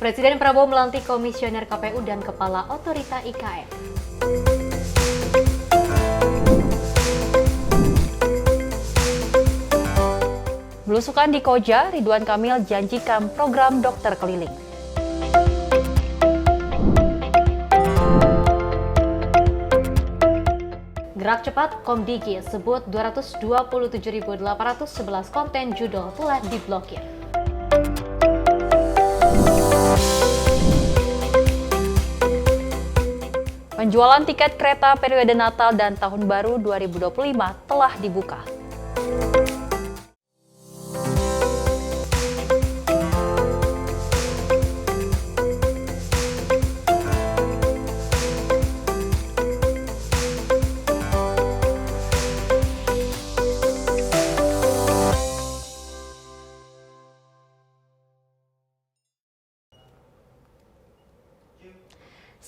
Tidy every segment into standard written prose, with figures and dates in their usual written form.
Presiden Prabowo melantik Komisioner KPU dan Kepala Otorita IKN. Belusukan di Koja, Ridwan Kamil janjikan program dokter keliling. Gerak cepat Komdigi sebut 227.811 konten judul telah diblokir. Penjualan tiket kereta periode Natal dan Tahun Baru 2025 telah dibuka.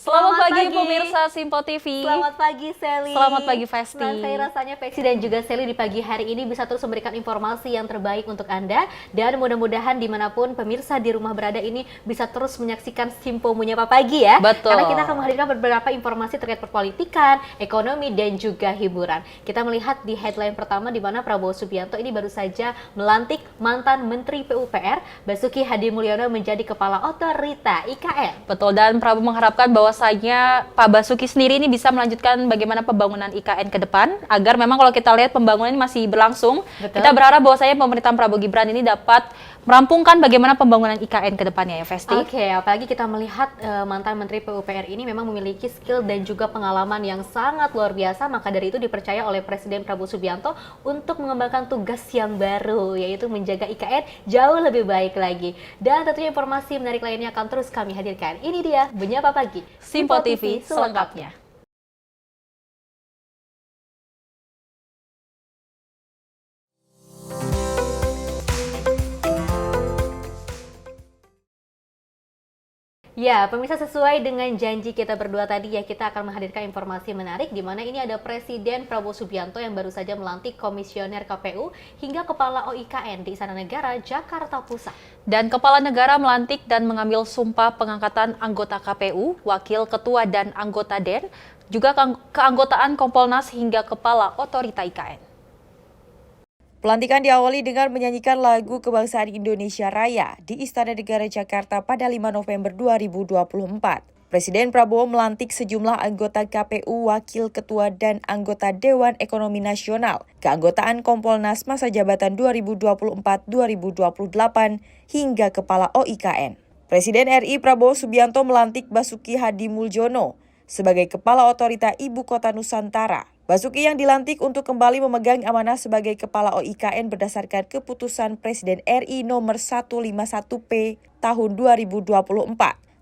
Selamat pagi pemirsa Simpo TV. Selamat pagi Sally. Selamat pagi Festi. Saya rasanya Festi dan juga Sally di pagi hari ini bisa terus memberikan informasi yang terbaik untuk Anda. Dan mudah-mudahan dimanapun pemirsa di rumah berada ini bisa terus menyaksikan Simpo Menyapa Pagi ya. Betul. Karena kita akan menghadirkan beberapa informasi terkait perpolitikan, ekonomi dan juga hiburan. Kita melihat di headline pertama di mana Prabowo Subianto ini baru saja melantik mantan Menteri PUPR Basuki Hadimulyono menjadi Kepala Otorita IKN. Betul, dan Prabowo mengharapkan bahwasanya Pak Basuki sendiri ini bisa melanjutkan bagaimana pembangunan IKN ke depan agar memang kalau kita lihat pembangunan ini masih berlangsung. Betul. Kita berharap bahwasanya pemerintahan Prabowo Gibran ini dapat merampungkan bagaimana pembangunan IKN ke depannya ya Festi. Oke, apalagi kita melihat mantan Menteri PUPR ini memang memiliki skill dan juga pengalaman yang sangat luar biasa, maka dari itu dipercaya oleh Presiden Prabowo Subianto untuk mengembangkan tugas yang baru, yaitu menjaga IKN jauh lebih baik lagi. Dan tentunya informasi menarik lainnya akan terus kami hadirkan. Ini dia Menyapa Pagi, Simpo TV selengkapnya. Ya, pemirsa, sesuai dengan janji kita berdua tadi ya, kita akan menghadirkan informasi menarik di mana ini ada Presiden Prabowo Subianto yang baru saja melantik Komisioner KPU hingga Kepala OIKN di Istana Negara, Jakarta Pusat. Dan Kepala Negara melantik dan mengambil sumpah pengangkatan anggota KPU, Wakil Ketua dan anggota DEN, juga keanggotaan Kompolnas hingga Kepala Otorita IKN. Pelantikan diawali dengan menyanyikan lagu Kebangsaan Indonesia Raya di Istana Negara Jakarta pada 5 November 2024. Presiden Prabowo melantik sejumlah anggota KPU, Wakil Ketua dan anggota Dewan Ekonomi Nasional, keanggotaan Kompolnas masa jabatan 2024-2028 hingga Kepala OIKN. Presiden RI Prabowo Subianto melantik Basuki Hadimulyono sebagai Kepala Otorita Ibu Kota Nusantara. Basuki yang dilantik untuk kembali memegang amanah sebagai Kepala OIKN berdasarkan keputusan Presiden RI nomor 151P tahun 2024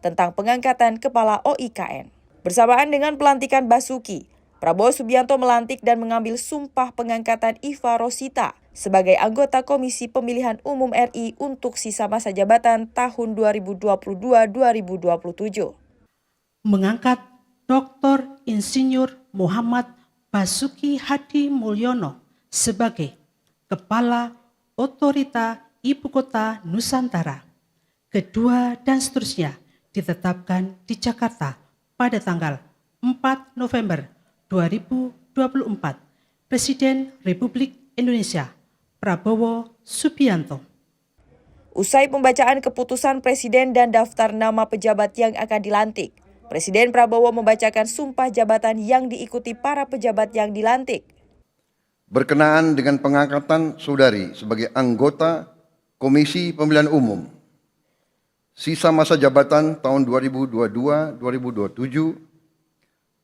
tentang pengangkatan Kepala OIKN. Bersamaan dengan pelantikan Basuki, Prabowo Subianto melantik dan mengambil sumpah pengangkatan Iva Rosita sebagai anggota Komisi Pemilihan Umum RI untuk sisa masa jabatan tahun 2022-2027. Mengangkat Dr. Insinyur Muhammad Basuki Hadimulyono sebagai Kepala Otorita Ibu Kota Nusantara. Kedua dan seterusnya ditetapkan di Jakarta pada tanggal 4 November 2024. Presiden Republik Indonesia Prabowo Subianto. Usai pembacaan keputusan Presiden dan daftar nama pejabat yang akan dilantik, Presiden Prabowo membacakan sumpah jabatan yang diikuti para pejabat yang dilantik. Berkenaan dengan pengangkatan saudari sebagai anggota Komisi Pemilihan Umum, sisa masa jabatan tahun 2022-2027,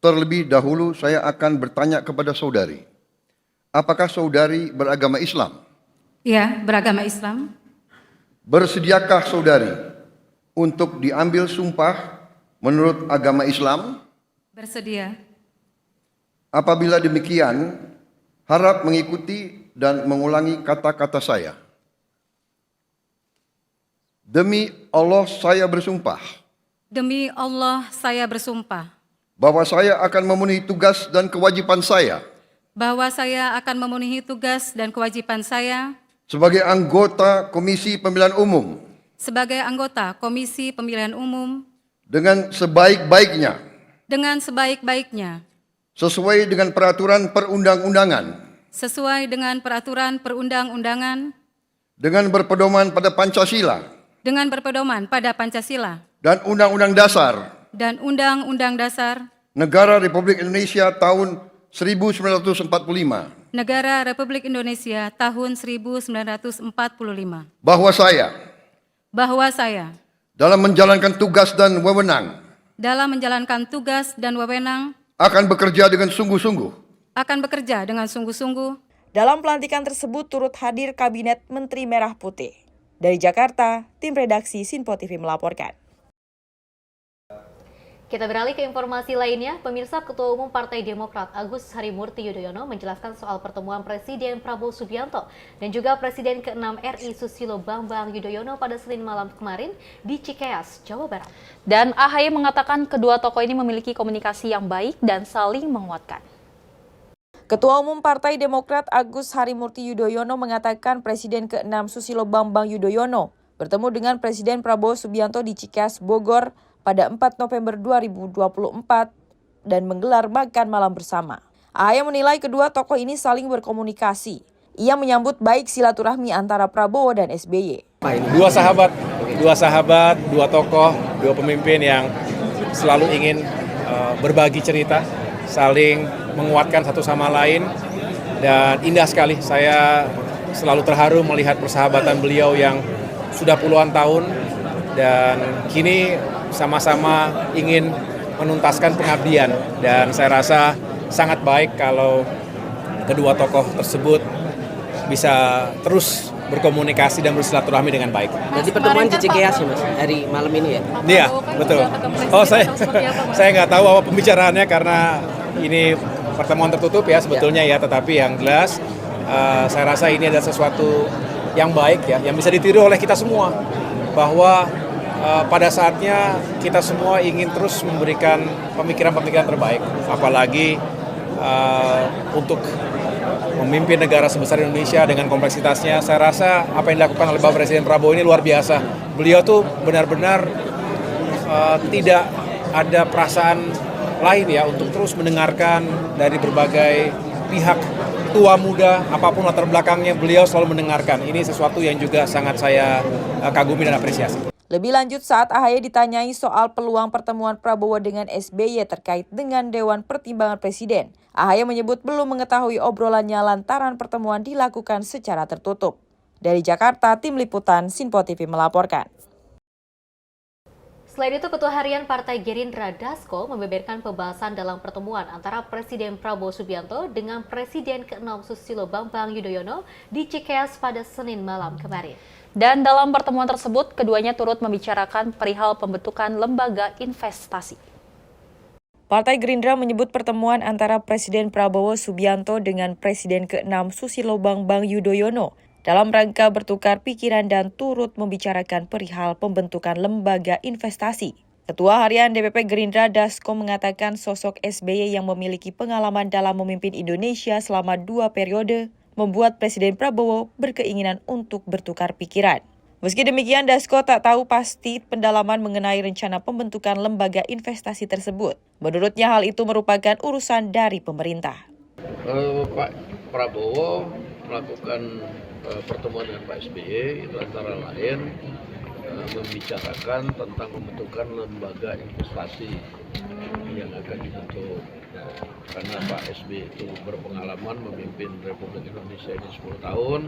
terlebih dahulu saya akan bertanya kepada saudari, apakah saudari beragama Islam? Ya, beragama Islam. Bersediakah saudari untuk diambil sumpah menurut agama Islam? Bersedia. Apabila demikian, harap mengikuti dan mengulangi kata-kata saya. Demi Allah saya bersumpah. Demi Allah saya bersumpah. Bahwa saya akan memenuhi tugas dan kewajiban saya. Bahwa saya akan memenuhi tugas dan kewajiban saya. Sebagai anggota Komisi Pemilihan Umum. sebagai anggota Komisi Pemilihan Umum dengan sebaik-baiknya dengan sebaik-baiknya sesuai dengan peraturan perundang-undangan sesuai dengan peraturan perundang-undangan dengan berpedoman pada Pancasila dengan berpedoman pada Pancasila dan Undang-Undang Dasar dan Undang-Undang Dasar Negara Republik Indonesia tahun 1945, Negara Republik Indonesia tahun 1945, bahwa saya dalam menjalankan tugas dan wewenang akan bekerja dengan sungguh-sungguh. Dalam pelantikan tersebut turut hadir Kabinet Menteri Merah Putih. Dari Jakarta, tim redaksi Sinpo TV melaporkan. Kita beralih ke informasi lainnya. Pemirsa, Ketua Umum Partai Demokrat Agus Harimurti Yudhoyono menjelaskan soal pertemuan Presiden Prabowo Subianto dan juga Presiden ke-6 RI Susilo Bambang Yudhoyono pada Senin malam kemarin di Cikeas, Jawa Barat. Dan AHY mengatakan kedua tokoh ini memiliki komunikasi yang baik dan saling menguatkan. Ketua Umum Partai Demokrat Agus Harimurti Yudhoyono mengatakan Presiden ke-6 Susilo Bambang Yudhoyono bertemu dengan Presiden Prabowo Subianto di Cikeas, Bogor pada 4 November 2024 dan menggelar makan malam bersama. AHY menilai kedua tokoh ini saling berkomunikasi. Ia menyambut baik silaturahmi antara Prabowo dan SBY. Dua sahabat, dua tokoh, dua pemimpin yang selalu ingin berbagi cerita, saling menguatkan satu sama lain, dan indah sekali. Saya selalu terharu melihat persahabatan beliau yang sudah puluhan tahun dan kini sama-sama ingin menuntaskan pengabdian, dan saya rasa sangat baik kalau kedua tokoh tersebut bisa terus berkomunikasi dan bersilaturahmi dengan baik. Jadi pertemuan di Cikeas ya Mas, hari malam ini ya? Iya, betul. Oh, saya nggak tahu apa pembicaraannya karena ini pertemuan tertutup ya sebetulnya ya, tetapi yang jelas saya rasa ini adalah sesuatu yang baik ya, yang bisa ditiru oleh kita semua, bahwa pada saatnya kita semua ingin terus memberikan pemikiran-pemikiran terbaik, apalagi untuk memimpin negara sebesar Indonesia dengan kompleksitasnya. Saya rasa apa yang dilakukan oleh Bapak Presiden Prabowo ini luar biasa. Beliau tuh benar-benar tidak ada perasaan lain ya untuk terus mendengarkan dari berbagai pihak, tua muda, apapun latar belakangnya, beliau selalu mendengarkan. Ini sesuatu yang juga sangat saya kagumi dan apresiasi. Lebih lanjut saat AHY ditanyai soal peluang pertemuan Prabowo dengan SBY terkait dengan Dewan Pertimbangan Presiden, AHY menyebut belum mengetahui obrolannya lantaran pertemuan dilakukan secara tertutup. Dari Jakarta, tim liputan Sinpo TV melaporkan. Selain itu, Ketua Harian Partai Gerindra Dasko membeberkan pembahasan dalam pertemuan antara Presiden Prabowo Subianto dengan Presiden ke-6 Susilo Bambang Yudhoyono di Cikeas pada Senin malam kemarin. Dan dalam pertemuan tersebut, keduanya turut membicarakan perihal pembentukan lembaga investasi. Partai Gerindra menyebut pertemuan antara Presiden Prabowo Subianto dengan Presiden ke-6 Susilo Bambang Yudhoyono dalam rangka bertukar pikiran dan turut membicarakan perihal pembentukan lembaga investasi. Ketua Harian DPP Gerindra Dasko mengatakan sosok SBY yang memiliki pengalaman dalam memimpin Indonesia selama 2 periode membuat Presiden Prabowo berkeinginan untuk bertukar pikiran. Meski demikian, Dasko tak tahu pasti pendalaman mengenai rencana pembentukan lembaga investasi tersebut. Menurutnya hal itu merupakan urusan dari pemerintah. Pak Prabowo melakukan pertemuan dengan Pak SBY itu antara lain membicarakan tentang pembentukan lembaga investasi yang akan dibentuk. Karena Pak SBY itu berpengalaman memimpin Republik Indonesia ini 10 tahun,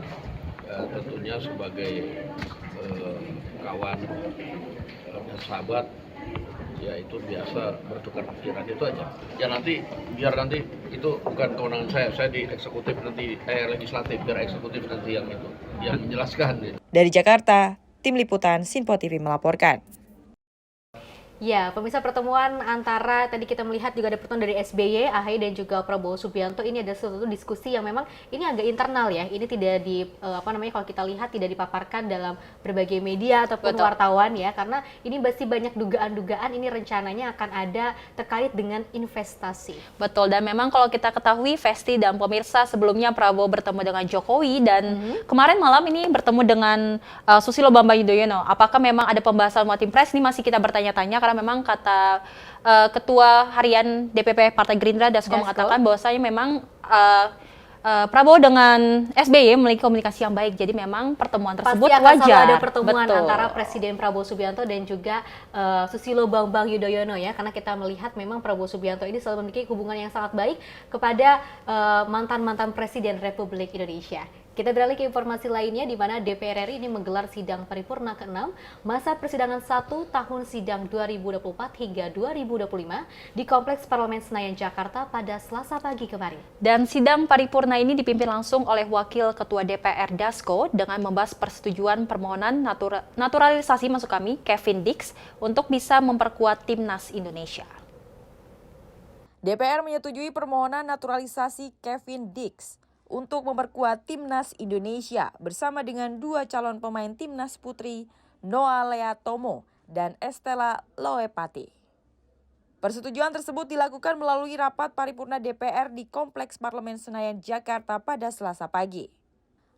tentunya sebagai kawan dan sahabat, ya itu biasa bertukar pikiran, itu aja. Ya biar nanti itu bukan kewenangan saya di eksekutif nanti, legislatif, biar eksekutif nanti yang itu, yang menjelaskan. Dari Jakarta, tim liputan Sinpo TV melaporkan. Ya, pemirsa, pertemuan antara tadi kita melihat juga ada pertemuan dari SBY, AHY dan juga Prabowo Subianto. Ini ada suatu diskusi yang memang ini agak internal ya. Ini tidak di kalau kita lihat tidak dipaparkan dalam berbagai media ataupun wartawan ya, karena ini masih banyak dugaan-dugaan ini rencananya akan ada terkait dengan investasi. Betul, dan memang kalau kita ketahui Festi dan pemirsa, sebelumnya Prabowo bertemu dengan Jokowi dan kemarin malam ini bertemu dengan Susilo Bambang Yudhoyono. Apakah memang ada pembahasan sama tim pres? Ini masih kita bertanya-tanya karena memang kata Ketua Harian DPP Partai Gerindra Dasko mengatakan bahwasanya memang Prabowo dengan SBY memiliki komunikasi yang baik, jadi memang pertemuan tersebut pasti akan wajar. selalu ada pertemuan Betul. antara Presiden Prabowo Subianto dan juga Susilo Bambang Yudhoyono ya, karena kita melihat memang Prabowo Subianto ini selalu memiliki hubungan yang sangat baik kepada mantan-mantan Presiden Republik Indonesia. Kita beralih ke informasi lainnya di mana DPR RI ini menggelar sidang paripurna ke-6 masa persidangan 1 tahun sidang 2024 hingga 2025 di Kompleks Parlemen Senayan Jakarta pada Selasa pagi kemarin. Dan sidang paripurna ini dipimpin langsung oleh Wakil Ketua DPR Dasko dengan membahas persetujuan permohonan naturalisasi Kevin Dix untuk bisa memperkuat Timnas Indonesia. DPR menyetujui permohonan naturalisasi Kevin Dix untuk memperkuat Timnas Indonesia bersama dengan 2 calon pemain Timnas Putri, Noah Lea Tomo dan Estela Loepati. Persetujuan tersebut dilakukan melalui rapat paripurna DPR di Kompleks Parlemen Senayan Jakarta pada Selasa pagi.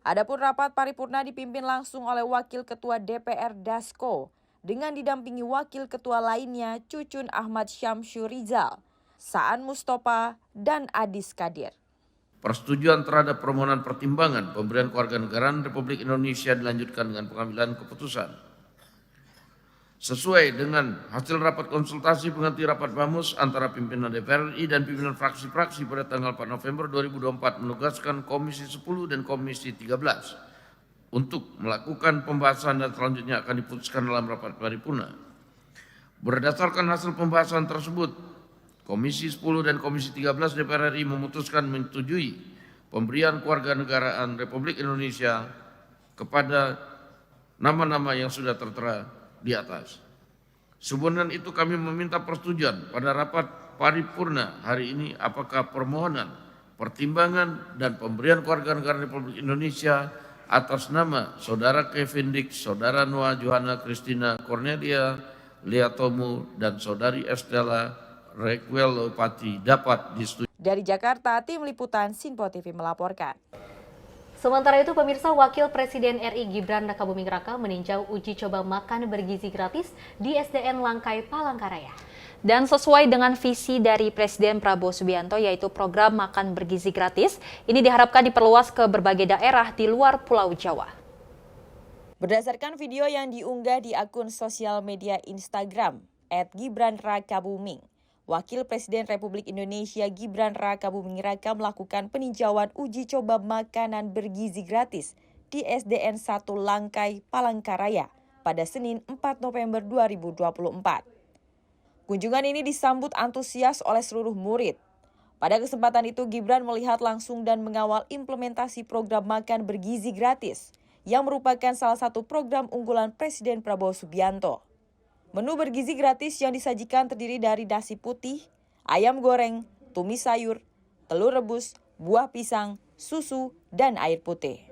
Adapun rapat paripurna dipimpin langsung oleh Wakil Ketua DPR Dasko dengan didampingi Wakil Ketua lainnya Cucun Ahmad Syamsur Rizal, Saan Mustafa, dan Adis Kadir. Persetujuan terhadap permohonan pertimbangan pemberian kewarganegaraan Republik Indonesia dilanjutkan dengan pengambilan keputusan. Sesuai dengan hasil rapat konsultasi pengganti rapat BAMUS antara pimpinan DPR RI dan pimpinan fraksi-fraksi pada tanggal 4 November 2024 menugaskan Komisi 10 dan Komisi 13 untuk melakukan pembahasan dan selanjutnya akan diputuskan dalam rapat paripurna. Berdasarkan hasil pembahasan tersebut, Komisi 10 dan Komisi 13 DPR RI memutuskan menyetujui pemberian kewarganegaraan Republik Indonesia kepada nama-nama yang sudah tertera di atas. Sebelum itu kami meminta persetujuan pada rapat paripurna hari ini apakah permohonan, pertimbangan dan pemberian kewarganegaraan Republik Indonesia atas nama Saudara Kevin Dix, Saudara Noah Johanna Christina Cornelia Lea Tomo dan Saudari Estela Loepati dapat disetujui. Dari Jakarta, tim liputan Sinpo TV melaporkan. Sementara itu, pemirsa, Wakil Presiden RI Gibran Rakabuming Raka meninjau uji coba makan bergizi gratis di SDN Langkai Palangkaraya. Dan sesuai dengan visi dari Presiden Prabowo Subianto yaitu program makan bergizi gratis, ini diharapkan diperluas ke berbagai daerah di luar Pulau Jawa. Berdasarkan video yang diunggah di akun sosial media Instagram @GibranRakabuming, Wakil Presiden Republik Indonesia Gibran Rakabuming Raka melakukan peninjauan uji coba makanan bergizi gratis di SDN 1 Langkai Palangkaraya pada Senin 4 November 2024. Kunjungan ini disambut antusias oleh seluruh murid. Pada kesempatan itu, Gibran melihat langsung dan mengawal implementasi program makan bergizi gratis yang merupakan salah satu program unggulan Presiden Prabowo Subianto. Menu bergizi gratis yang disajikan terdiri dari nasi putih, ayam goreng, tumis sayur, telur rebus, buah pisang, susu, dan air putih.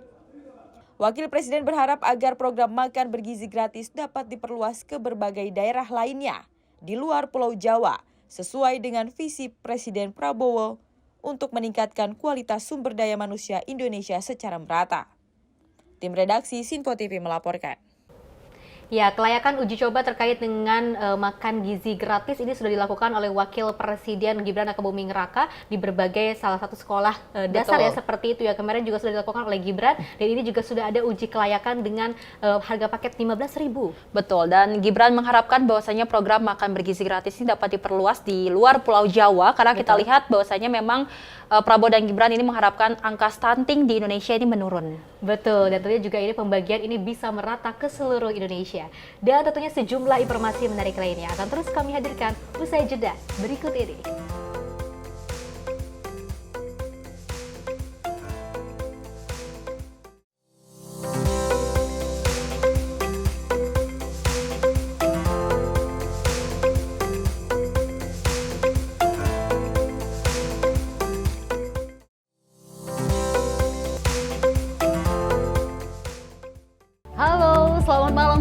Wakil Presiden berharap agar program makan bergizi gratis dapat diperluas ke berbagai daerah lainnya di luar Pulau Jawa sesuai dengan visi Presiden Prabowo untuk meningkatkan kualitas sumber daya manusia Indonesia secara merata. Tim redaksi Sinpo TV melaporkan. Ya, kelayakan uji coba terkait dengan makan gizi gratis ini sudah dilakukan oleh Wakil Presiden Gibran Rakabuming Raka di berbagai salah satu sekolah dasar ya seperti itu ya. Kemarin juga sudah dilakukan oleh Gibran dan ini juga sudah ada uji kelayakan dengan harga paket 15.000. Betul, dan Gibran mengharapkan bahwasanya program makan bergizi gratis ini dapat diperluas di luar Pulau Jawa karena kita lihat bahwasanya memang Prabowo dan Gibran ini mengharapkan angka stunting di Indonesia ini menurun. Betul, dan tentunya juga ini pembagian ini bisa merata ke seluruh Indonesia. Dan tentunya sejumlah informasi menarik lainnya akan terus kami hadirkan usai jeda berikut ini.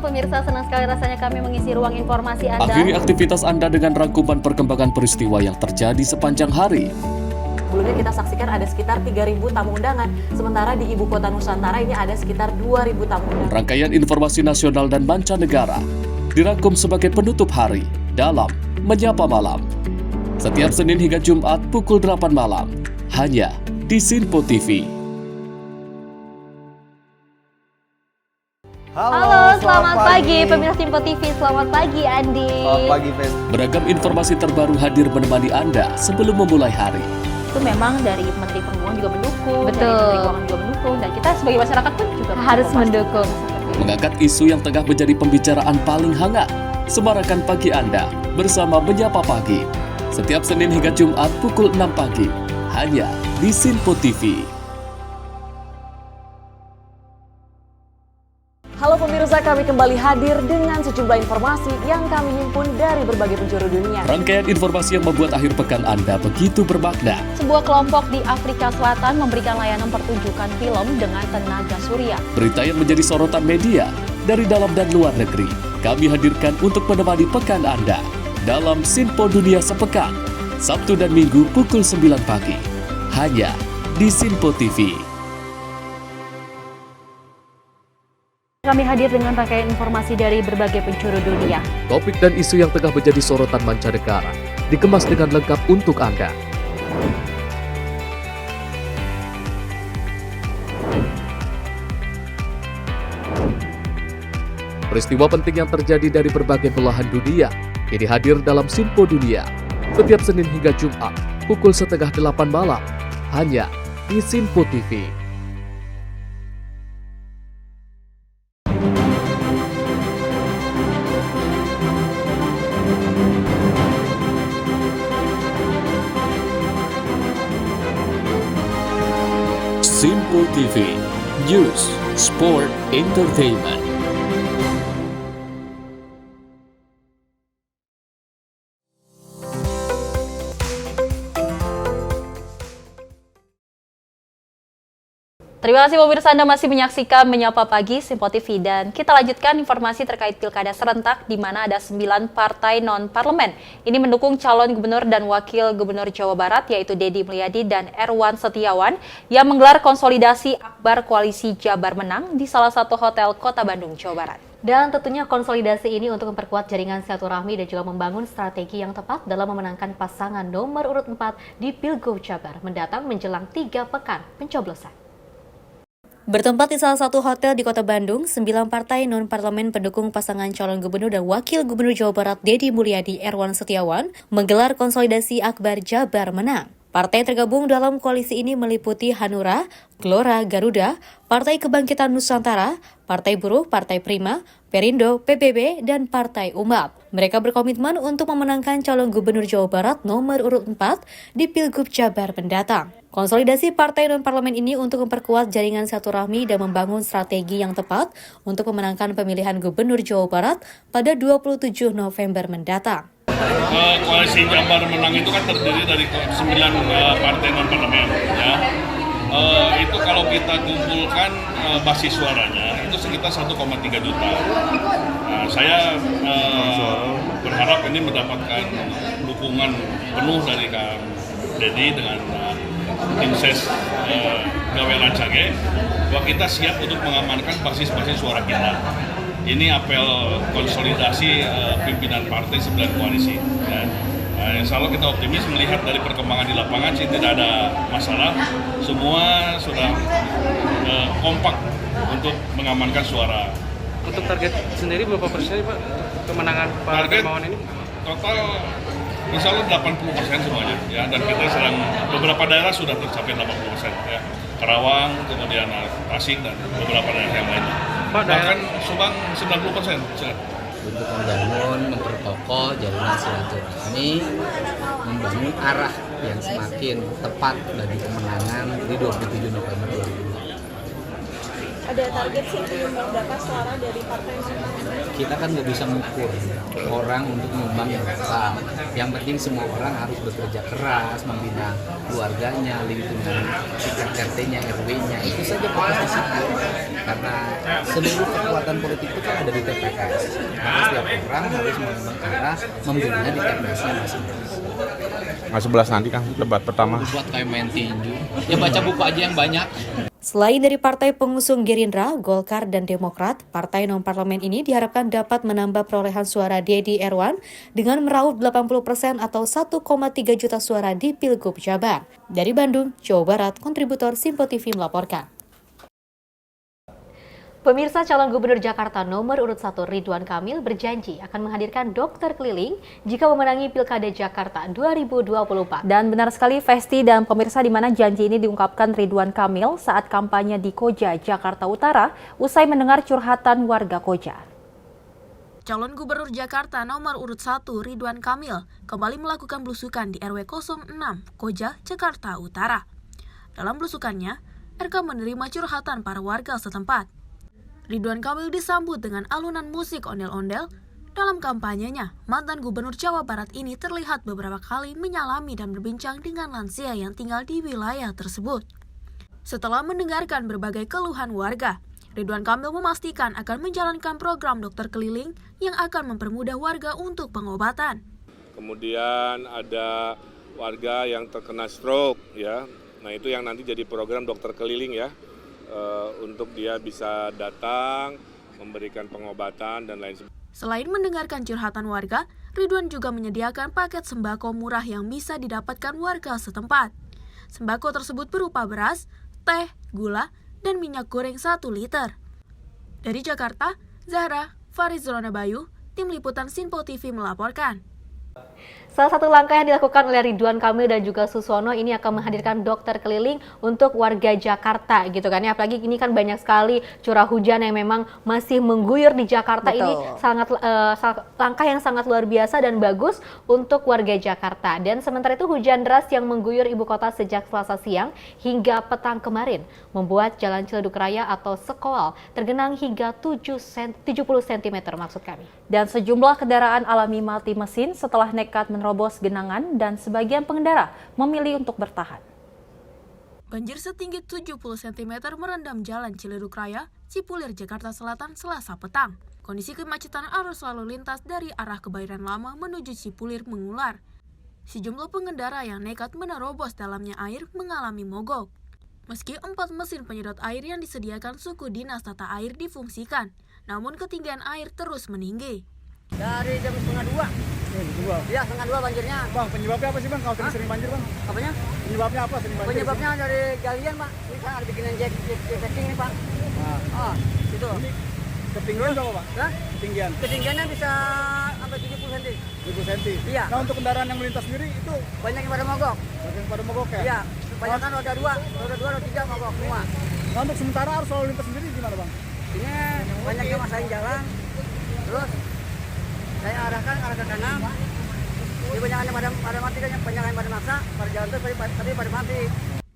pemirsa, senang sekali rasanya kami mengisi ruang informasi Anda. Akhiri aktivitas Anda dengan rangkuman perkembangan peristiwa yang terjadi sepanjang hari. Sebelumnya kita saksikan ada sekitar 3.000 tamu undangan, sementara di Ibu Kota Nusantara ini ada sekitar 2.000 tamu undangan. Rangkaian informasi nasional dan mancanegara dirangkum sebagai penutup hari dalam Menyapa Malam. Setiap Senin hingga Jumat pukul 8 malam, hanya di Sinpo TV. Halo, selamat pagi pemirsa Sinpo TV. Selamat pagi Andi. Selamat pagi, Fen. Beragam informasi terbaru hadir menemani Anda sebelum memulai hari. Itu memang dari Menteri Perhubungan juga mendukung, Betul. dari Menteri Keuangan juga mendukung, dan kita sebagai masyarakat pun juga Harus mendukung. Mengangkat isu yang tengah menjadi pembicaraan paling hangat. Semarakan pagi Anda bersama Menyapa Pagi. Setiap Senin hingga Jumat pukul 6 pagi, hanya di Sinpo TV. Halo pemirsa, kami kembali hadir dengan sejumlah informasi yang kami himpun dari berbagai penjuru dunia. Rangkaian informasi yang membuat akhir pekan Anda begitu bermakna. Sebuah kelompok di Afrika Selatan memberikan layanan pertunjukan film dengan tenaga surya. Berita yang menjadi sorotan media dari dalam dan luar negeri, kami hadirkan untuk menemani pekan Anda dalam Sinpo Dunia Sepekan, Sabtu dan Minggu pukul 9 pagi, hanya di Sinpo TV. Kami hadir dengan rangkaian informasi dari berbagai penjuru dunia. Topik dan isu yang tengah menjadi sorotan mancanegara dikemas dengan lengkap untuk Anda. Peristiwa penting yang terjadi dari berbagai belahan dunia ini hadir dalam Sinpo Dunia setiap Senin hingga Jumat pukul 7:30 malam, hanya di Sinpo TV. Sinpo TV, News, Sport, Entertainment. Terima kasih pemirsa, Anda masih menyaksikan Menyapa Pagi Sinpo TV, dan kita lanjutkan informasi terkait Pilkada serentak di mana ada 9 partai non-parlemen. Ini mendukung calon gubernur dan wakil gubernur Jawa Barat yaitu Deddy Mulyadi dan Erwan Setiawan yang menggelar konsolidasi akbar koalisi Jabar Menang di salah satu hotel Kota Bandung, Jawa Barat. Dan tentunya konsolidasi ini untuk memperkuat jaringan silaturahmi dan juga membangun strategi yang tepat dalam memenangkan pasangan nomor urut 4 di Pilgub Jabar mendatang menjelang 3 pekan pencoblosan. Bertempat di salah satu hotel di Kota Bandung, 9 partai non-parlemen pendukung pasangan calon gubernur dan wakil gubernur Jawa Barat Deddy Mulyadi Erwan Setiawan menggelar konsolidasi akbar Jabar Menang. Partai yang tergabung dalam koalisi ini meliputi Hanura, Gelora Garuda, Partai Kebangkitan Nusantara, Partai Buruh, Partai Prima, Perindo, PBB, dan Partai Umat. Mereka berkomitmen untuk memenangkan calon gubernur Jawa Barat nomor urut 4 di Pilgub Jabar mendatang. Konsolidasi partai non-parlemen ini untuk memperkuat jaringan silaturahmi dan membangun strategi yang tepat untuk memenangkan pemilihan gubernur Jawa Barat pada 27 November mendatang. Koalisi Jabar Menang itu kan terdiri dari 9 partai non-parlemen. Ya. Itu kalau kita kumpulkan basis suaranya itu sekitar 1,3 juta. Nah, saya berharap ini mendapatkan dukungan penuh dari Kang Deddy dengan tim ses Gawe Lancage bahwa kita siap untuk mengamankan basis-basis suara kita. Ini apel konsolidasi pimpinan partai 9 koalisi. Ya. Insya Allah kita optimis melihat dari perkembangan di lapangan sih tidak ada masalah. Semua sudah kompak untuk mengamankan suara. Untuk target sendiri berapa persen Pak kemenangan Pak Hermawan ini? Total insya Allah 80% semuanya ya, dan kita sedang beberapa daerah sudah tercapai 80% ya. Karawang, kemudian Tasik dan beberapa daerah yang lainnya. Bahkan Subang 90%. Untuk membangun, memperkokoh jaringan silaturahmi, membangun arah yang semakin tepat bagi kemenangan di 27 November 2020. Ada target sih menyumbang berapa suara dari partai? Kita kan nggak bisa mengukur orang untuk menyumbang berapa. Yang penting semua orang harus bekerja keras, membina keluarganya, lingkungan, tingkat RT-nya, RW-nya. Itu saja fokus di situ. Karena seluruh kekuatan politik itu kan ada di TPS. Maka setiap orang harus menyumbang arah, membina di TPS-nya masing-masing. Nah, 11 nanti kan debat pertama. Buat kayak main tinju. Ya baca buku aja yang banyak. Selain dari partai pengusung Gerindra, Golkar, dan Demokrat, partai non-parlemen ini diharapkan dapat menambah perolehan suara Dedi Erwan dengan meraup 80% atau 1,3 juta suara di Pilgub Jabar. Dari Bandung, Jawa Barat, kontributor Simpo TV melaporkan. Pemirsa, calon gubernur Jakarta nomor urut 1 Ridwan Kamil berjanji akan menghadirkan dokter keliling jika memenangi Pilkada Jakarta 2024. Dan benar sekali Festi dan pemirsa, di mana janji ini diungkapkan Ridwan Kamil saat kampanye di Koja, Jakarta Utara, usai mendengar curhatan warga Koja. Calon Gubernur Jakarta nomor urut 1 Ridwan Kamil kembali melakukan belusukan di RW 06 Koja, Jakarta Utara. Dalam belusukannya, RK menerima curhatan para warga setempat. Ridwan Kamil disambut dengan alunan musik ondel-ondel. Dalam kampanyenya, mantan Gubernur Jawa Barat ini terlihat beberapa kali menyalami dan berbincang dengan lansia yang tinggal di wilayah tersebut. Setelah mendengarkan berbagai keluhan warga, Ridwan Kamil memastikan akan menjalankan program dokter keliling yang akan mempermudah warga untuk pengobatan. Kemudian ada warga yang terkena stroke, ya. Nah, itu yang nanti jadi program dokter keliling, ya. Untuk dia bisa datang, memberikan pengobatan, dan lain sebagainya. Selain mendengarkan curhatan warga, Ridwan juga menyediakan paket sembako murah yang bisa didapatkan warga setempat. Sembako tersebut berupa beras, teh, gula, dan minyak goreng 1 liter. Dari Jakarta, Zahra Farizrona Bayu, Tim Liputan Sinpo TV melaporkan. Salah satu langkah yang dilakukan oleh Ridwan Kamil dan juga Susono ini akan menghadirkan dokter keliling untuk warga Jakarta gitu kan ya. Apalagi ini kan banyak sekali curah hujan yang memang masih mengguyur di Jakarta. Betul. Ini langkah yang sangat luar biasa dan bagus untuk warga Jakarta. Dan sementara itu hujan deras yang mengguyur ibu kota sejak Selasa siang hingga petang kemarin membuat Jalan Ciledug Raya atau Sekoal tergenang hingga 70 cm maksud kami. Dan sejumlah kendaraan alami mati mesin setelah nekat menerobos genangan dan sebagian pengendara memilih untuk bertahan. Banjir setinggi 70 cm merendam Jalan Ciledug Raya, Cipulir, Jakarta Selatan Selasa petang. Kondisi kemacetan arus lalu lintas dari arah Kebayoran Lama menuju Cipulir mengular. Sejumlah pengendara yang nekat menerobos dalamnya air mengalami mogok. Meski 4 mesin penyedot air yang disediakan suku Dinas Tata Air difungsikan, namun ketinggian air terus meninggi. Dari jam 1:30. Iya, 1:30 banjirnya. Bang, penyebabnya apa sih bang kalau sering banjir bang? Apanya? Penyebabnya apa sering banjir? Penyebabnya dari galian pak. Ini kan ada bikinan jetting nih pak. Nah. Itu. Ini ketinggian berapa pak? Hah? Ketinggian? Ketinggiannya bisa sampai 70 cm. 70 cm? Iya. Nah untuk kendaraan yang melintas sendiri itu? Banyak yang pada mogok. Banyak yang pada mogok ya? Iya. Banyak kan roda 3 mogok semua. Nah untuk sementara arus lalu lintas sendiri gimana bang? Ini banyak yang masain jalan. Terus saya arahkan arah ke kanan. Jadi banyak yang pada mati kan, banyak yang pada maksa, pada jalan terus tapi pada mati.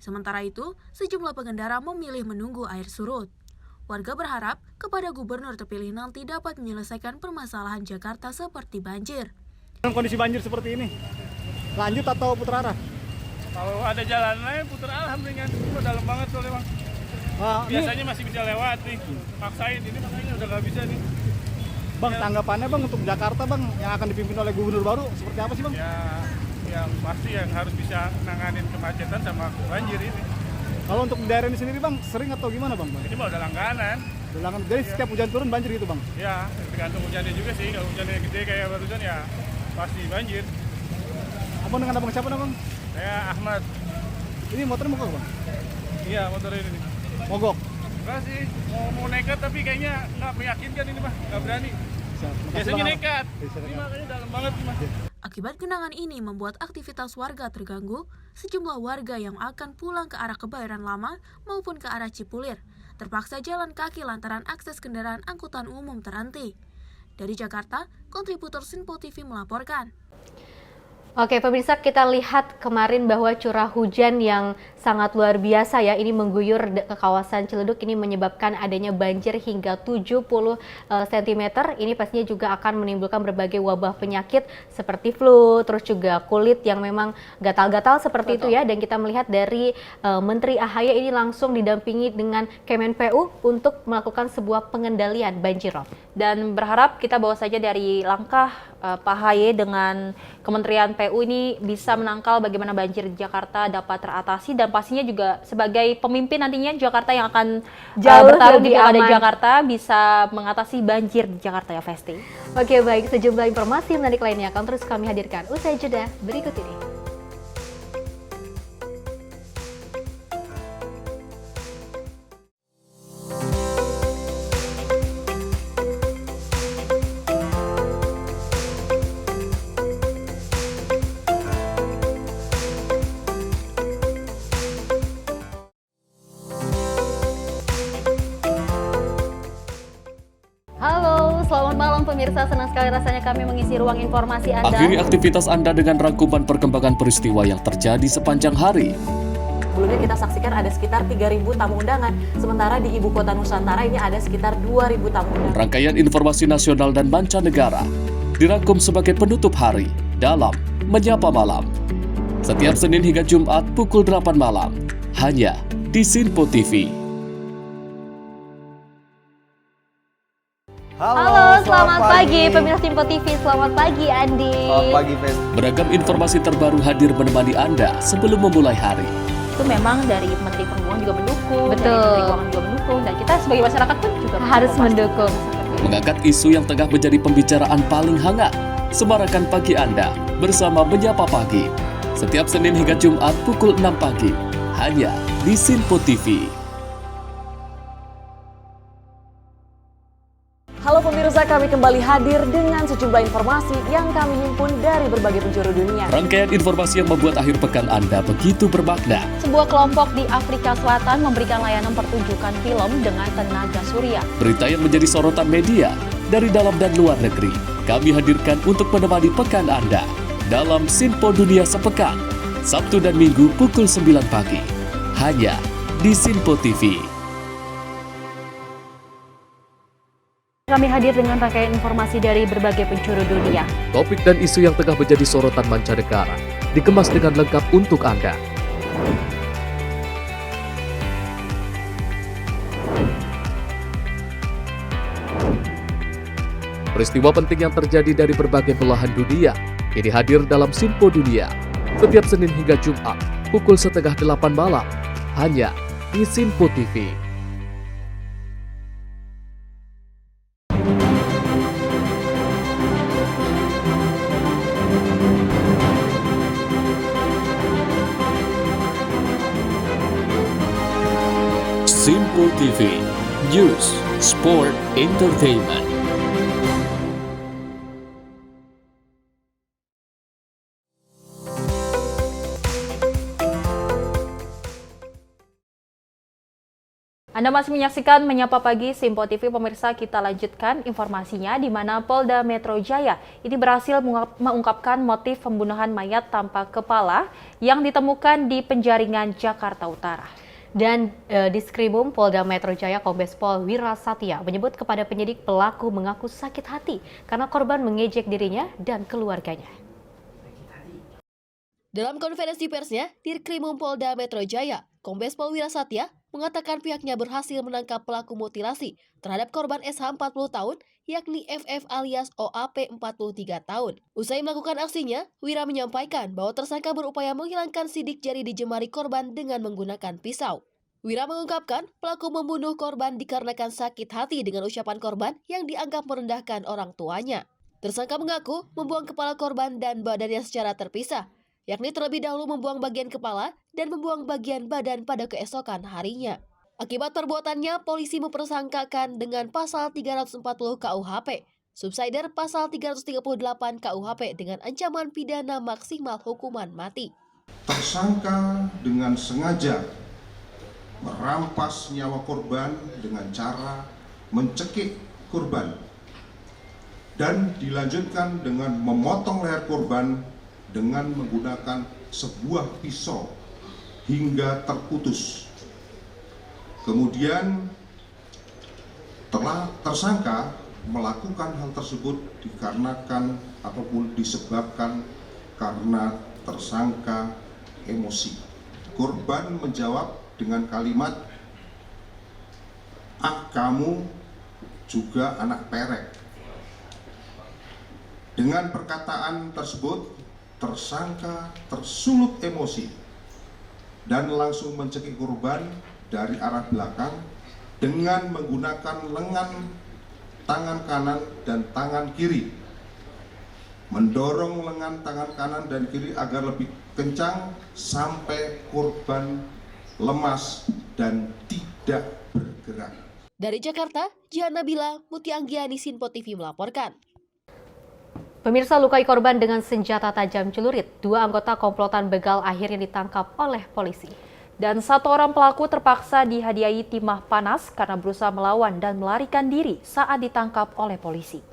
Sementara itu, sejumlah pengendara memilih menunggu air surut. Warga berharap kepada gubernur terpilih nanti dapat menyelesaikan permasalahan Jakarta seperti banjir. Kondisi banjir seperti ini, lanjut atau putar arah? Kalau ada jalan lain putar arah mendingan. Itu dalam banget soalnya bang. Biasanya masih bisa lewat nih, maksain ini makanya udah nggak bisa nih. Bang, tanggapannya bang untuk Jakarta bang yang akan dipimpin oleh gubernur baru seperti apa sih bang? Ya, yang pasti yang harus bisa nanganin kemacetan sama banjir ini. Kalau untuk daerah ini sendiri bang, sering atau gimana bang? Ini mah udah langganan. Udah langganan, jadi setiap hujan turun banjir gitu bang? Ya, tergantung hujannya juga sih. Kalau hujannya gede kayak barusan ya pasti banjir. Abang dengan abang siapa bang? Saya Ahmad. Ini motornya mogok bang? Iya, motor ini nih. Mogok? Enggak sih, mau nekat tapi kayaknya nggak meyakinkan ini mah, nggak berani. Biasanya nekat, ini makanya dalam banget nih mas. Akibat genangan ini membuat aktivitas warga terganggu, sejumlah warga yang akan pulang ke arah Kebayoran Lama maupun ke arah Cipulir terpaksa jalan kaki lantaran akses kendaraan angkutan umum terhenti. Dari Jakarta, kontributor Sinpo TV melaporkan. Oke, pemirsa, kita lihat kemarin bahwa curah hujan yang sangat luar biasa ya, ini mengguyur ke kawasan Ciledug, ini menyebabkan adanya banjir hingga 70 cm. Ini pastinya juga akan menimbulkan berbagai wabah penyakit seperti flu, terus juga kulit yang memang gatal-gatal seperti itu ya. Dan kita melihat dari Menteri AHY ini langsung didampingi dengan Kemenpu untuk melakukan sebuah pengendalian banjirop. Dan berharap kita bawa saja dari langkah Pak AHY dengan Kementerian PU ini bisa menangkal bagaimana banjir di Jakarta dapat teratasi, dan pastinya juga sebagai pemimpin nantinya Jakarta yang akan bertarung di Pilkada Jakarta bisa mengatasi banjir di Jakarta ya, Festi. Oke, baik, sejumlah informasi menarik lainnya akan terus kami hadirkan usai jeda berikut ini. Selamat malam pemirsa, senang sekali rasanya kami mengisi ruang informasi Anda. Akhiri aktivitas Anda dengan rangkuman perkembangan peristiwa yang terjadi sepanjang hari. Sebelumnya kita saksikan ada sekitar 3.000 tamu undangan, sementara di Ibu Kota Nusantara ini ada sekitar 2.000 tamu undangan. Rangkaian informasi nasional dan mancanegara dirangkum sebagai penutup hari dalam Menyapa Malam. Setiap Senin hingga Jumat pukul 8 malam, hanya di Sinpo TV. Halo, selamat pagi pemirsa Sinpo TV, selamat pagi Andi. Selamat pagi, Fen. Beragam informasi terbaru hadir menemani Anda sebelum memulai hari. Itu memang dari Menteri Perhubungan juga mendukung, Betul. dari Menteri Keuangan juga mendukung, dan kita sebagai masyarakat pun juga harus mendukung. Mengangkat isu yang tengah menjadi pembicaraan paling hangat, semarakan pagi Anda bersama Menyapa Pagi. Setiap Senin hingga Jumat pukul 6 pagi, hanya di Sinpo TV. Halo pemirsa, kami kembali hadir dengan sejumlah informasi yang kami himpun dari berbagai penjuru dunia. Rangkaian informasi yang membuat akhir pekan Anda begitu bermakna. Sebuah kelompok di Afrika Selatan memberikan layanan pertunjukan film dengan tenaga surya. Berita yang menjadi sorotan media dari dalam dan luar negeri, kami hadirkan untuk menemani pekan Anda dalam Sinpo Dunia Sepekan, Sabtu dan Minggu pukul 9 pagi, hanya di Sinpo TV. Kami hadir dengan rangkaian informasi dari berbagai penjuru dunia. Topik dan isu yang tengah menjadi sorotan mancanegara dikemas dengan lengkap untuk Anda. Peristiwa penting yang terjadi dari berbagai belahan dunia ini hadir dalam Sinpo Dunia setiap Senin hingga Jumat pukul 7:30 malam, hanya di Sinpo TV. Sinpo TV, News, Sport, Entertainment. Anda masih menyaksikan Menyapa Pagi Sinpo TV. Pemirsa, kita lanjutkan informasinya di mana Polda Metro Jaya ini berhasil mengungkapkan motif pembunuhan mayat tanpa kepala yang ditemukan di Penjaringan, Jakarta Utara. Dan Diskrimum Polda Metro Jaya Kombes Pol Wira Satya menyebut kepada penyidik pelaku mengaku sakit hati karena korban mengejek dirinya dan keluarganya. Dalam konferensi persnya, Dirkrimum Polda Metro Jaya, Kombes Pol Wira Satya mengatakan pihaknya berhasil menangkap pelaku mutilasi terhadap korban SH 40 tahun, yakni FF alias OAP 43 tahun. Usai melakukan aksinya, Wira menyampaikan bahwa tersangka berupaya menghilangkan sidik jari di jemari korban dengan menggunakan pisau. Wira mengungkapkan pelaku membunuh korban dikarenakan sakit hati dengan ucapan korban yang dianggap merendahkan orang tuanya. Tersangka mengaku membuang kepala korban dan badannya secara terpisah, yakni terlebih dahulu membuang bagian kepala dan membuang bagian badan pada keesokan harinya. Akibat perbuatannya, polisi mempersangkakan dengan pasal 340 KUHP, subsider pasal 338 KUHP dengan ancaman pidana maksimal hukuman mati. Tersangka dengan sengaja merampas nyawa korban dengan cara mencekik korban dan dilanjutkan dengan memotong leher korban dengan menggunakan sebuah pisau hingga terputus. Kemudian tersangka melakukan hal tersebut dikarenakan ataupun disebabkan karena tersangka emosi. Korban menjawab dengan kalimat, "Ah, kamu juga anak perek." Dengan perkataan tersebut, tersangka tersulut emosi dan langsung mencekik korban dari arah belakang dengan menggunakan lengan tangan kanan dan tangan kiri, mendorong lengan tangan kanan dan kiri agar lebih kencang sampai korban lemas dan tidak bergerak. Dari Jakarta, Jihan Nabila, Muti Anggiani, Sinpo TV melaporkan. Pemirsa, lukai korban dengan senjata tajam celurit. 2 anggota komplotan begal akhirnya ditangkap oleh polisi. Dan 1 orang pelaku terpaksa dihadiahi timah panas karena berusaha melawan dan melarikan diri saat ditangkap oleh polisi.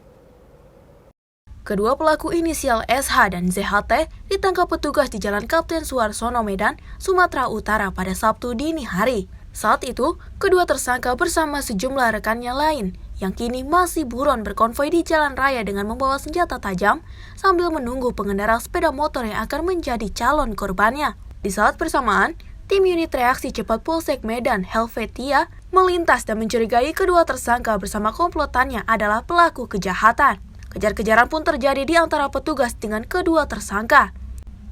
Kedua pelaku inisial SH dan ZHT ditangkap petugas di Jalan Kapten Suharsono, Medan, Sumatera Utara pada Sabtu dini hari. Saat itu, kedua tersangka bersama sejumlah rekannya lain yang kini masih buron berkonvoi di jalan raya dengan membawa senjata tajam sambil menunggu pengendara sepeda motor yang akan menjadi calon korbannya. Di saat bersamaan, tim unit reaksi cepat Polsek Medan, Helvetia, melintas dan mencurigai kedua tersangka bersama komplotannya adalah pelaku kejahatan. Kejar-kejaran pun terjadi di antara petugas dengan kedua tersangka.